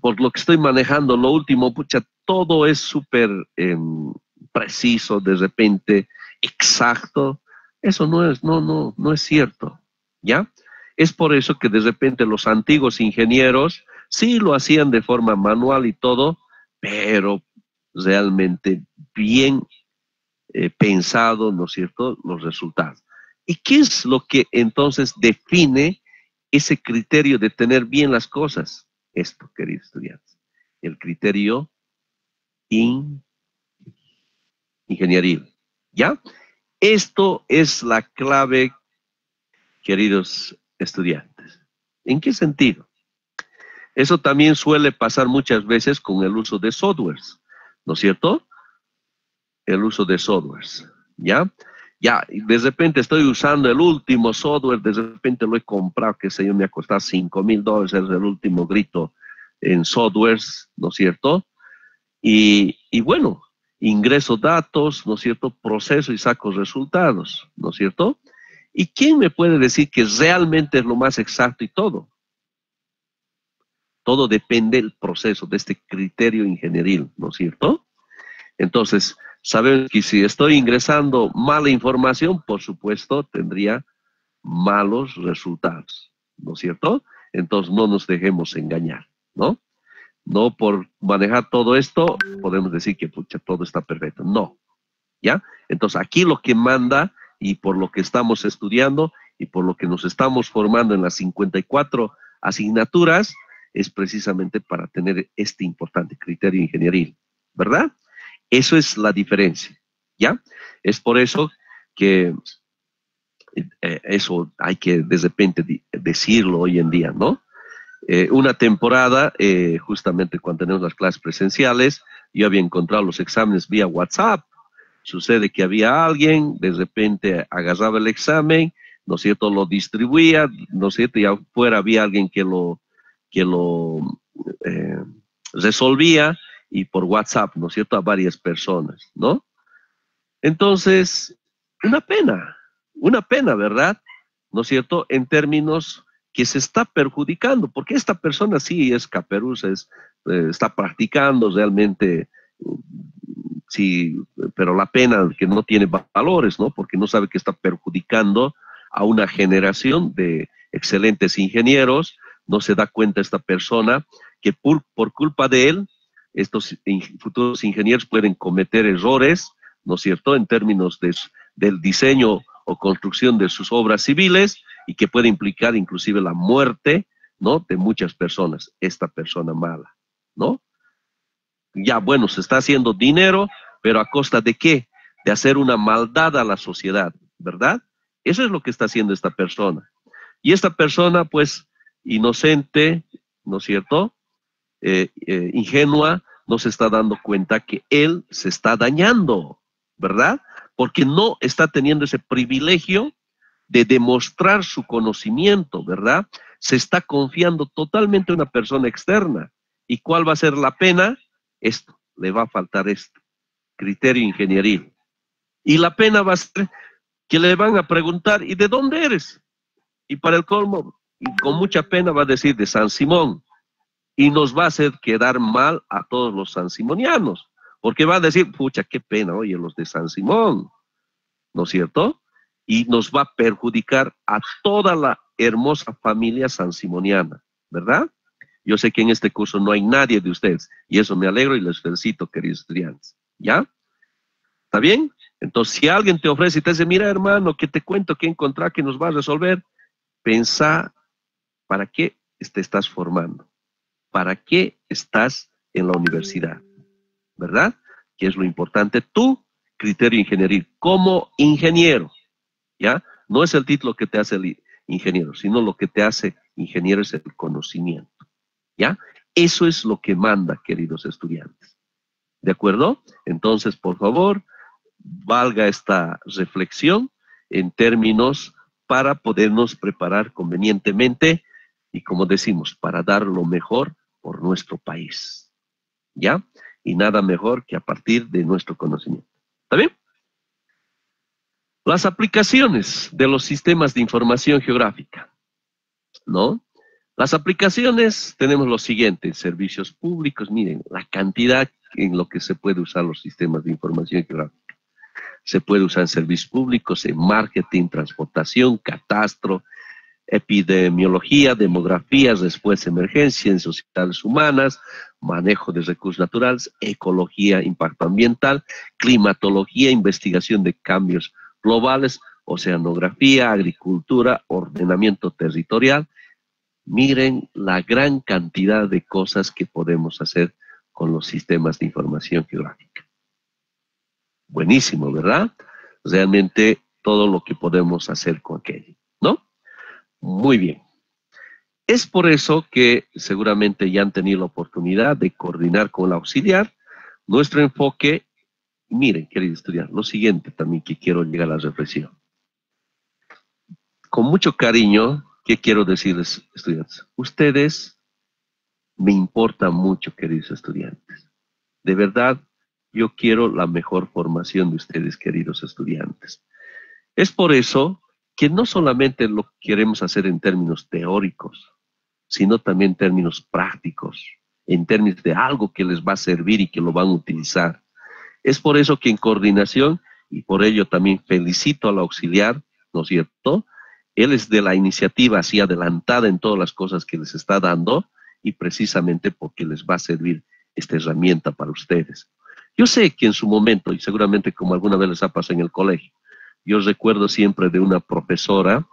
por lo que estoy manejando lo último, pucha, todo es súper preciso, de repente, exacto. Eso no es cierto, ¿ya? Es por eso que de repente los antiguos ingenieros sí lo hacían de forma manual y todo, pero realmente bien pensado, ¿no es cierto?, los resultados. ¿Y qué es lo que entonces define ese criterio de tener bien las cosas? Esto, queridos estudiantes, el criterio ingenieril, ¿ya? Esto es la clave, queridos estudiantes. ¿En qué sentido? Eso también suele pasar muchas veces con el uso de softwares, ¿no es cierto? El uso de softwares, ¿ya? Ya, de repente estoy usando el último software, de repente lo he comprado, que sé yo, me ha costado $5,000, es el último grito en softwares, ¿no es cierto? Y bueno, ingreso datos, ¿no es cierto? Proceso y saco resultados, ¿no es cierto? ¿Y quién me puede decir que realmente es lo más exacto y todo? Todo depende del proceso, de este criterio ingenieril, ¿no es cierto? Entonces, sabemos que si estoy ingresando mala información, por supuesto, tendría malos resultados, ¿no es cierto? Entonces, no nos dejemos engañar, ¿no? No por manejar todo esto, podemos decir que pucha, todo está perfecto. No, ¿ya? Entonces, aquí lo que manda y por lo que estamos estudiando y por lo que nos estamos formando en las 54 asignaturas es precisamente para tener este importante criterio ingenieril, ¿verdad? Eso es la diferencia, ¿ya? Es por eso que eso hay que de repente decirlo hoy en día, ¿no? Una temporada, justamente cuando tenemos las clases presenciales, yo había encontrado los exámenes vía WhatsApp. Sucede que había alguien, de repente agarraba el examen, ¿no es cierto?, lo distribuía, ¿no es cierto?, y afuera había alguien que lo eh, resolvía, y por WhatsApp, ¿no es cierto?, a varias personas, ¿no? Entonces, una pena, ¿verdad? ¿No es cierto?, en términos que se está perjudicando, porque esta persona sí es caperuza, está practicando realmente, sí, pero la pena que no tiene valores, ¿no? Porque no sabe que está perjudicando a una generación de excelentes ingenieros. No se da cuenta esta persona que por culpa de él, estos futuros ingenieros pueden cometer errores, ¿no es cierto?, en términos del diseño o construcción de sus obras civiles, y que puede implicar inclusive la muerte, ¿no?, de muchas personas, esta persona mala, ¿no? Ya, bueno, se está haciendo dinero, pero ¿a costa de qué? De hacer una maldad a la sociedad, ¿verdad? Eso es lo que está haciendo esta persona. Y esta persona, pues, inocente, ¿no es cierto?, ingenua, no se está dando cuenta que él se está dañando, ¿verdad? Porque no está teniendo ese privilegio de demostrar su conocimiento, ¿verdad? Se está confiando totalmente en una persona externa. ¿Y cuál va a ser la pena? esto, le va a faltar esto, criterio ingenieril. Y la pena va a ser que le van a preguntar, ¿y de dónde eres? Y para el colmo, y con mucha pena va a decir de San Simón. Y nos va a hacer quedar mal a todos los sansimonianos, porque va a decir, pucha, qué pena, oye, los de San Simón, ¿no es cierto? Y nos va a perjudicar a toda la hermosa familia sansimoniana, ¿verdad? Yo sé que en este curso no hay nadie de ustedes, y eso me alegro y les felicito, queridos estudiantes, ¿ya? ¿Está bien? Entonces, si alguien te ofrece y te dice, mira, hermano, que te cuento que encontrar que nos va a resolver, pensá, ¿para qué te estás formando? ¿Para qué estás en la universidad? ¿Verdad? Que es lo importante, tu criterio ingenieril, como ingeniero, ¿ya? No es el título que te hace el ingeniero, sino lo que te hace ingeniero es el conocimiento, ¿ya? Eso es lo que manda, queridos estudiantes. ¿De acuerdo? Entonces, por favor, valga esta reflexión en términos para podernos preparar convenientemente y, como decimos, para dar lo mejor por nuestro país, ¿ya? Y nada mejor que a partir de nuestro conocimiento. ¿Está bien? Las aplicaciones de los sistemas de información geográfica, ¿no? Las aplicaciones tenemos lo siguiente, servicios públicos, miren, la cantidad en lo que se puede usar los sistemas de información geográfica. Se puede usar en servicios públicos, en marketing, transportación, catastro, epidemiología, demografía, respuesta a emergencias, ciencias sociales humanas, manejo de recursos naturales, ecología, impacto ambiental, climatología, investigación de cambios globales, oceanografía, agricultura, ordenamiento territorial. Miren la gran cantidad de cosas que podemos hacer con los sistemas de información geográfica. Buenísimo, ¿verdad? Realmente todo lo que podemos hacer con aquello, ¿no? Muy bien. Es por eso que seguramente ya han tenido la oportunidad de coordinar con la auxiliar nuestro enfoque. Miren, queridos estudiantes, lo siguiente también que quiero llegar a la reflexión. Con mucho cariño, ¿qué quiero decirles, estudiantes? Ustedes me importan mucho, queridos estudiantes. De verdad, yo quiero la mejor formación de ustedes, queridos estudiantes. Es por eso que no solamente lo queremos hacer en términos teóricos, sino también en términos prácticos, en términos de algo que les va a servir y que lo van a utilizar. Es por eso que en coordinación, y por ello también felicito al auxiliar, ¿no es cierto? Él es de la iniciativa así adelantada en todas las cosas que les está dando y precisamente porque les va a servir esta herramienta para ustedes. Yo sé que en su momento, y seguramente como alguna vez les ha pasado en el colegio, yo recuerdo siempre de una profesora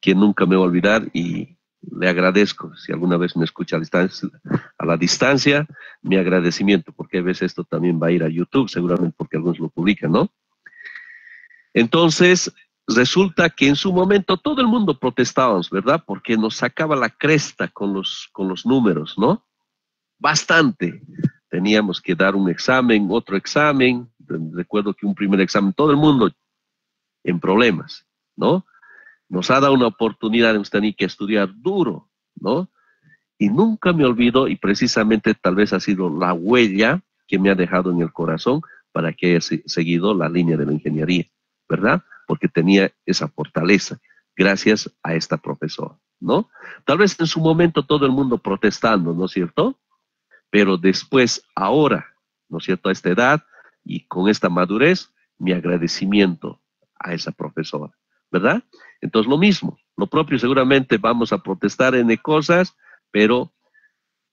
que nunca me voy a olvidar y le agradezco, si alguna vez me escucha a la distancia, mi agradecimiento, porque a veces esto también va a ir a YouTube, seguramente porque algunos lo publican, ¿no? Entonces, resulta que en su momento todo el mundo protestábamos, ¿verdad? Porque nos sacaba la cresta con los números, ¿no? Bastante. Teníamos que dar un examen, otro examen. Recuerdo que un primer examen, todo el mundo en problemas, ¿no? Nos ha dado una oportunidad, hemos tenido que estudiar duro, ¿no? Y nunca me olvido, y precisamente tal vez ha sido la huella que me ha dejado en el corazón para que haya seguido la línea de la ingeniería, ¿verdad? Porque tenía esa fortaleza, gracias a esta profesora, ¿no? Tal vez en su momento todo el mundo protestando, ¿no es cierto? Pero después, ahora, ¿no es cierto? A esta edad y con esta madurez, mi agradecimiento a esa profesora, ¿verdad? Entonces, lo mismo, lo propio seguramente vamos a protestar en cosas, pero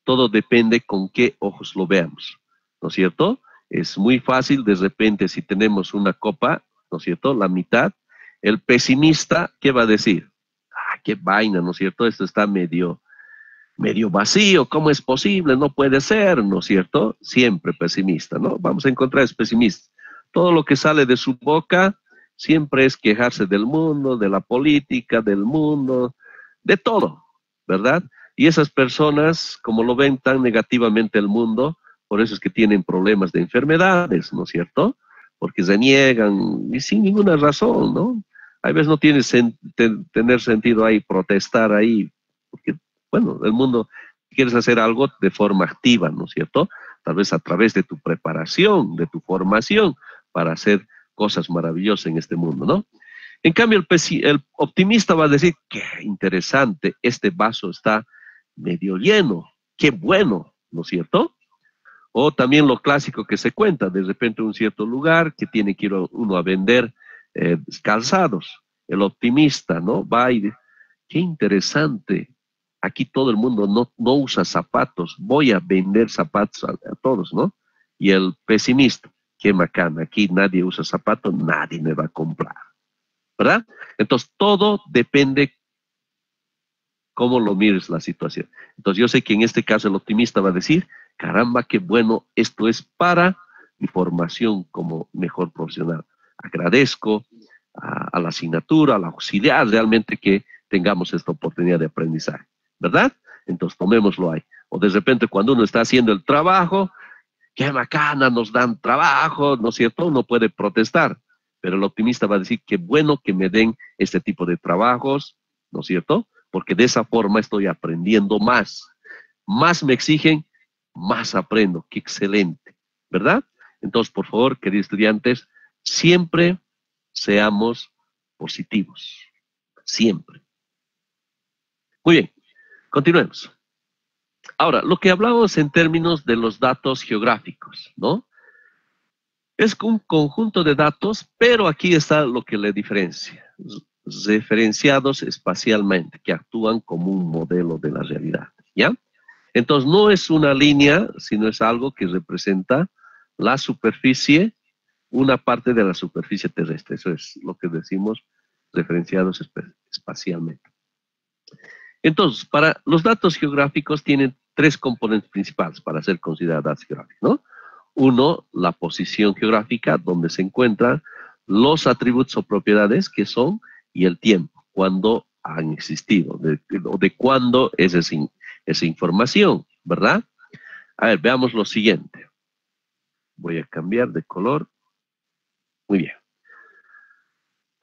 todo depende con qué ojos lo veamos, ¿no es cierto? Es muy fácil, de repente, si tenemos una copa, ¿no es cierto? La mitad, el pesimista, ¿qué va a decir? Ah, qué vaina, ¿no es cierto? Esto está medio vacío, ¿cómo es posible? No puede ser, ¿no es cierto? Siempre pesimista, ¿no? Vamos a encontrar es pesimista. Todo lo que sale de su boca siempre es quejarse del mundo, de la política, del mundo, de todo, ¿verdad? Y esas personas, como lo ven tan negativamente el mundo, por eso es que tienen problemas de enfermedades, ¿no es cierto? Porque se niegan y sin ninguna razón, ¿no? A veces no tiene tener sentido ahí protestar ahí, porque bueno, el mundo, quieres hacer algo de forma activa, ¿no es cierto? tal vez a través de tu preparación, de tu formación, para hacer cosas maravillosas en este mundo, ¿no? En cambio, el optimista va a decir, qué interesante, este vaso está medio lleno, qué bueno, ¿no es cierto? O también lo clásico que se cuenta, de repente un cierto lugar que tiene que ir uno a vender calzados. El optimista, ¿no? Va y dice, qué interesante, aquí todo el mundo no usa zapatos, voy a vender zapatos a todos, ¿no? Y el pesimista, qué macana, aquí nadie usa zapatos, nadie me va a comprar, ¿verdad? Entonces todo depende cómo lo mires la situación. Entonces yo sé que en este caso el optimista va a decir, caramba, qué bueno, esto es para mi formación como mejor profesional. Agradezco a la asignatura, a la auxiliar, realmente que tengamos esta oportunidad de aprendizaje, ¿verdad? Entonces tomémoslo ahí. O de repente cuando uno está haciendo el trabajo, qué bacana, nos dan trabajo, ¿no es cierto? Uno puede protestar, pero el optimista va a decir, qué bueno que me den este tipo de trabajos, ¿no es cierto? Porque de esa forma estoy aprendiendo más. Más me exigen, más aprendo. Qué excelente, ¿verdad? Entonces, por favor, queridos estudiantes, siempre seamos positivos. Siempre. Muy bien, continuemos. Ahora, lo que hablamos en términos de los datos geográficos, ¿no? Es un conjunto de datos, pero aquí está lo que le diferencia. Referenciados espacialmente, que actúan como un modelo de la realidad, ¿ya? Entonces no es una línea, sino es algo que representa la superficie, una parte de la superficie terrestre. Eso es lo que decimos referenciados espacialmente. Entonces, para los datos geográficos tienen tres componentes principales para ser considerados datos geográficos, ¿no? Uno, la posición geográfica, donde se encuentran los atributos o propiedades que son, y el tiempo, cuándo han existido, de cuándo es esa información, ¿verdad? A ver, veamos lo siguiente. Voy a cambiar de color. Muy bien.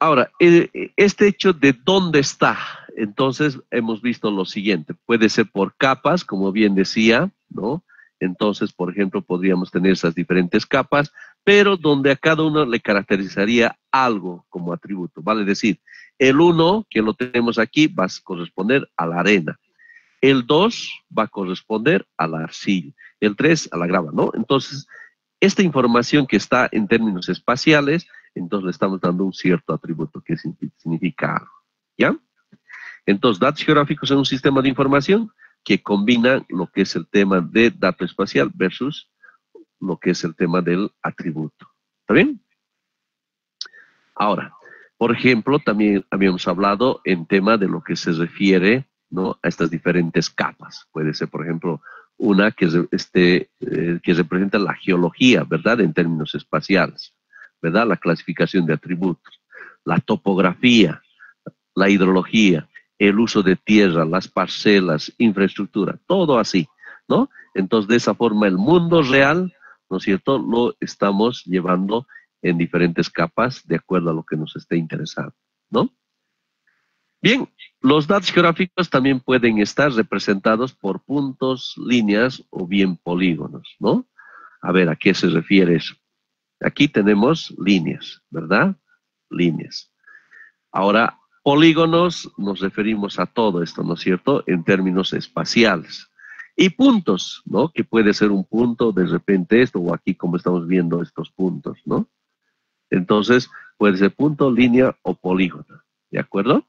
Ahora, este hecho de dónde está, entonces hemos visto lo siguiente. Puede ser por capas, como bien decía, ¿no? Entonces, por ejemplo, podríamos tener esas diferentes capas, pero donde a cada uno le caracterizaría algo como atributo. Vale decir, el 1, que lo tenemos aquí, va a corresponder a la arena. El 2 va a corresponder a la arcilla. El 3 a la grava, ¿no? Entonces, esta información que está en términos espaciales, entonces le estamos dando un cierto atributo que significa algo, ¿ya? Entonces, datos geográficos son un sistema de información que combina lo que es el tema de dato espacial versus lo que es el tema del atributo. ¿Está bien? Ahora, por ejemplo, también habíamos hablado en tema de lo que se refiere, ¿no?, a estas diferentes capas. Puede ser, por ejemplo, una que representa la geología, ¿verdad?, en términos espaciales, ¿verdad?, la clasificación de atributos, la topografía, la hidrología, el uso de tierra, las parcelas, infraestructura, todo así, ¿no? Entonces, de esa forma, el mundo real, ¿no es cierto?, lo estamos llevando en diferentes capas de acuerdo a lo que nos esté interesando, ¿no? Bien, los datos geográficos también pueden estar representados por puntos, líneas o bien polígonos, ¿no? A ver, ¿a qué se refiere eso? Aquí tenemos líneas, ¿verdad? Líneas. Ahora, polígonos, nos referimos a todo esto, ¿no es cierto?, en términos espaciales. Y puntos, ¿no?, que puede ser un punto, de repente esto, o aquí como estamos viendo estos puntos, ¿no? Entonces, puede ser punto, línea o polígono, ¿de acuerdo?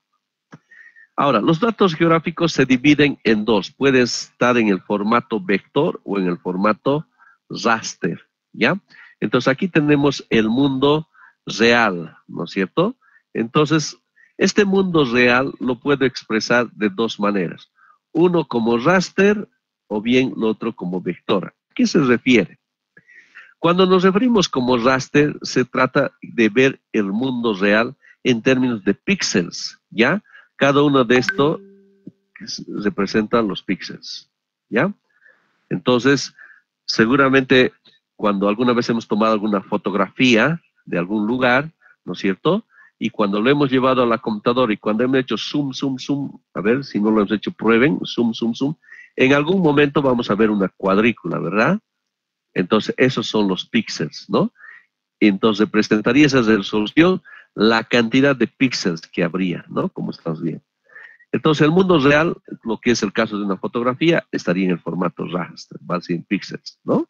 Ahora, los datos geográficos se dividen en dos. Puede estar en el formato vector o en el formato raster, ¿ya? Entonces, aquí tenemos el mundo real, ¿no es cierto? Entonces, este mundo real lo puedo expresar de dos maneras. Uno como raster o bien lo otro como vector. ¿A qué se refiere? Cuando nos referimos como raster, se trata de ver el mundo real en términos de píxeles, ¿ya? Cada uno de estos representa los píxeles, ¿ya? Entonces, seguramente cuando alguna vez hemos tomado alguna fotografía de algún lugar, ¿no es cierto?, y cuando lo hemos llevado a la computadora y cuando hemos hecho zoom, zoom, zoom, a ver si no lo hemos hecho, prueben, zoom, zoom, zoom, en algún momento vamos a ver una cuadrícula, ¿verdad? Entonces, esos son los píxeles, ¿no? Entonces, representaría esa resolución la cantidad de píxeles que habría, ¿no? Como estamos viendo. Entonces, el mundo real, lo que es el caso de una fotografía, estaría en el formato raster, va a ser en píxeles, ¿no?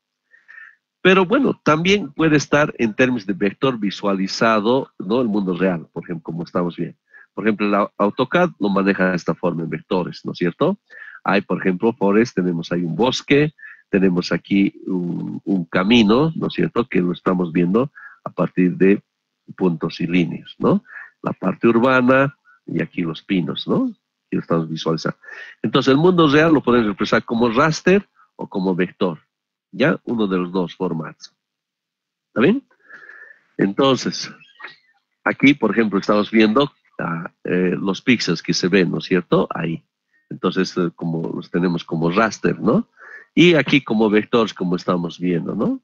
Pero bueno, también puede estar en términos de vector visualizado, ¿no? El mundo real, por ejemplo, como estamos viendo. Por ejemplo, el AutoCAD lo maneja de esta forma en vectores, ¿no es cierto? Hay, por ejemplo, forest, tenemos ahí un bosque, tenemos aquí un camino, ¿no es cierto? Que lo estamos viendo a partir de puntos y líneas, ¿no? La parte urbana y aquí los pinos, ¿no? Aquí lo estamos visualizando. Entonces, el mundo real lo podemos expresar como raster o como vector, ¿ya? Uno de los dos formatos. ¿Está bien? Entonces, aquí, por ejemplo, estamos viendo los píxeles que se ven, ¿no es cierto? Ahí. Entonces, como los tenemos como raster, ¿no? Y aquí como vectores, como estamos viendo, ¿no?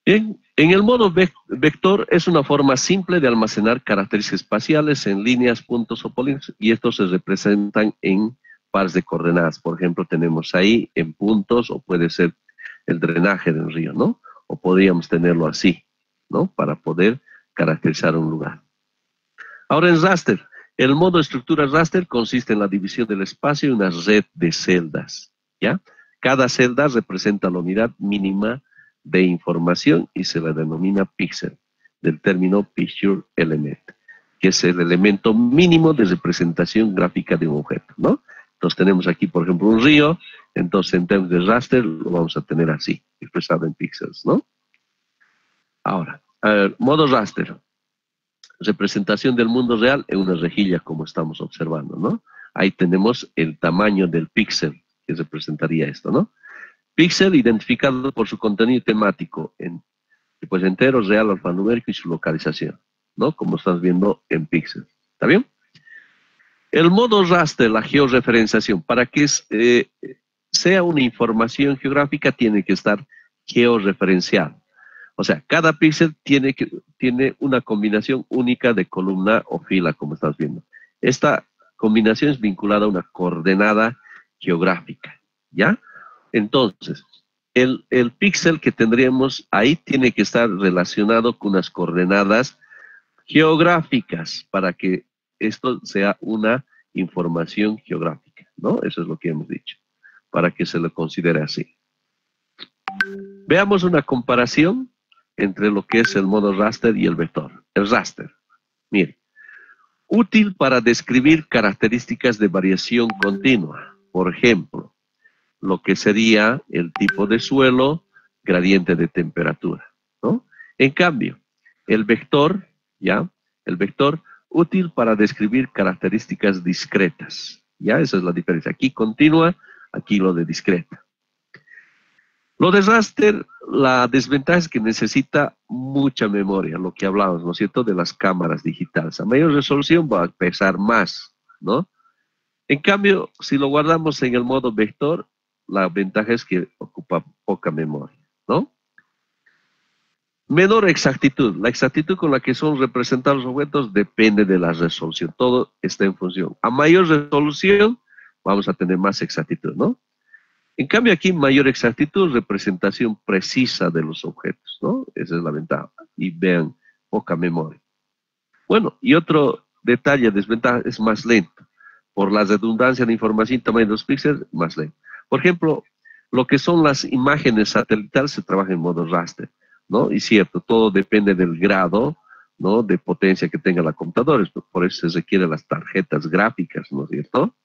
Bien, en el modo vector es una forma simple de almacenar características espaciales en líneas, puntos o polígonos, y estos se representan en pares de coordenadas. Por ejemplo, tenemos ahí en puntos, o puede ser el drenaje del río, ¿no? O podríamos tenerlo así, ¿no? Para poder caracterizar un lugar. Ahora en raster, el modo estructura raster consiste en la división del espacio en una red de celdas, ¿ya? Cada celda representa la unidad mínima de información y se la denomina píxel, del término picture element, que es el elemento mínimo de representación gráfica de un objeto, ¿no? Entonces tenemos aquí, por ejemplo, un río, entonces en términos de raster lo vamos a tener así, expresado en píxeles, ¿no? Ahora, modo raster. Representación del mundo real en una rejilla, como estamos observando, ¿no? Ahí tenemos el tamaño del píxel que representaría esto, ¿no? Píxel identificado por su contenido temático en tipos enteros, real, alfanumérico y su localización, ¿no? Como estás viendo en píxel. ¿Está bien? El modo raster, la georreferenciación, para que sea una información geográfica, tiene que estar georreferenciado. O sea, cada píxel tiene una combinación única de columna o fila, como estás viendo. Esta combinación es vinculada a una coordenada geográfica, ¿ya? Entonces, el píxel que tendríamos ahí tiene que estar relacionado con unas coordenadas geográficas para que esto sea una información geográfica, ¿no? Eso es lo que hemos dicho, para que se lo considere así. Veamos una comparación entre lo que es el modo raster y el vector. El raster, mire, útil para describir características de variación continua. Por ejemplo, lo que sería el tipo de suelo, gradiente de temperatura, ¿no? En cambio, el vector, ¿ya? El vector útil para describir características discretas, ¿ya? Esa es la diferencia. Aquí continua, aquí lo de discreta. Lo de raster, la desventaja es que necesita mucha memoria, lo que hablábamos, ¿no es cierto?, de las cámaras digitales. A mayor resolución va a pesar más, ¿no? En cambio, si lo guardamos en el modo vector, la ventaja es que ocupa poca memoria, ¿no? Menor exactitud. La exactitud con la que son representados los objetos depende de la resolución. Todo está en función. A mayor resolución, vamos a tener más exactitud, ¿no? En cambio aquí mayor exactitud, representación precisa de los objetos, ¿no? Esa es la ventaja. Y vean, poca memoria. Bueno, y otro detalle, desventaja, es más lento. Por la redundancia de información y tamaño de los píxeles, más lento. Por ejemplo, lo que son las imágenes satelitales se trabaja en modo raster, ¿no? Y cierto, todo depende del grado, ¿no?, de potencia que tenga la computadora. Por eso se requieren las tarjetas gráficas, ¿no es cierto?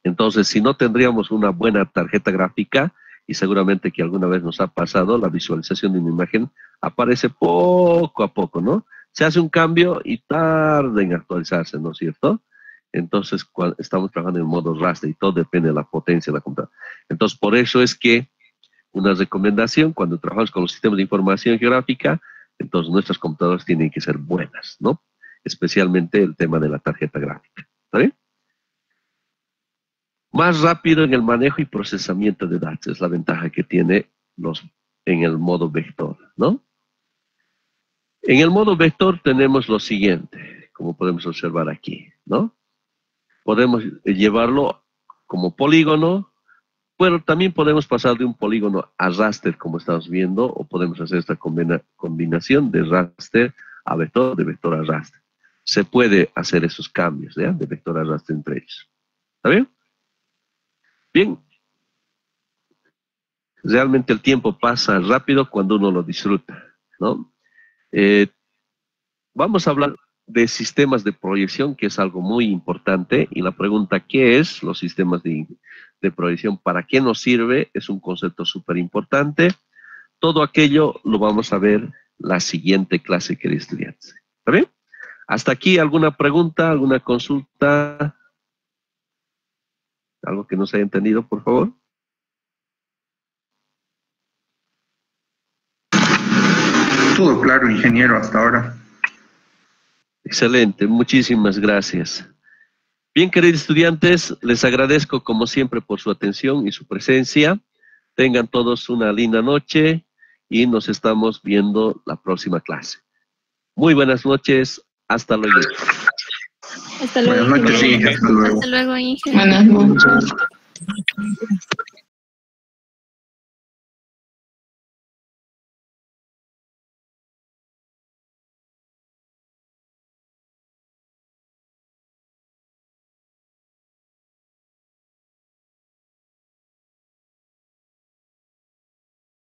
Entonces, si no tendríamos una buena tarjeta gráfica, y seguramente que alguna vez nos ha pasado, la visualización de una imagen aparece poco a poco, ¿no? Se hace un cambio y tarda en actualizarse, ¿no es cierto? Entonces, cuando estamos trabajando en modo raster y todo depende de la potencia de la computadora. Entonces, por eso es que una recomendación, cuando trabajamos con los sistemas de información geográfica, entonces nuestras computadoras tienen que ser buenas, ¿no? Especialmente el tema de la tarjeta gráfica. ¿Está bien? Más rápido en el manejo y procesamiento de datos, es la ventaja que tiene en el modo vector, ¿no? En el modo vector tenemos lo siguiente, como podemos observar aquí, ¿no? Podemos llevarlo como polígono, Bueno, también podemos pasar de un polígono a raster, como estamos viendo, o podemos hacer esta combinación de raster a vector, de vector a raster. Se puede hacer esos cambios, ¿ya? De vector a raster entre ellos. ¿Está bien? Bien. Realmente el tiempo pasa rápido cuando uno lo disfruta, ¿no? Vamos a hablar de sistemas de proyección, que es algo muy importante, y la pregunta, ¿qué es los sistemas de proyección? ¿Para qué nos sirve? Es un concepto súper importante. Todo aquello lo vamos a ver la siguiente clase, queridos estudiantes. ¿Está bien? Hasta aquí, ¿alguna pregunta, alguna consulta? ¿Algo que no se haya entendido, por favor? Todo claro, ingeniero, hasta ahora. Excelente, muchísimas gracias. Bien, queridos estudiantes, les agradezco como siempre por su atención y su presencia. Tengan todos una linda noche y nos estamos viendo la próxima clase. Muy buenas noches, hasta luego. Hasta luego. Buenas noches, sí, hasta luego. Hasta luego, Inge. Buenas noches.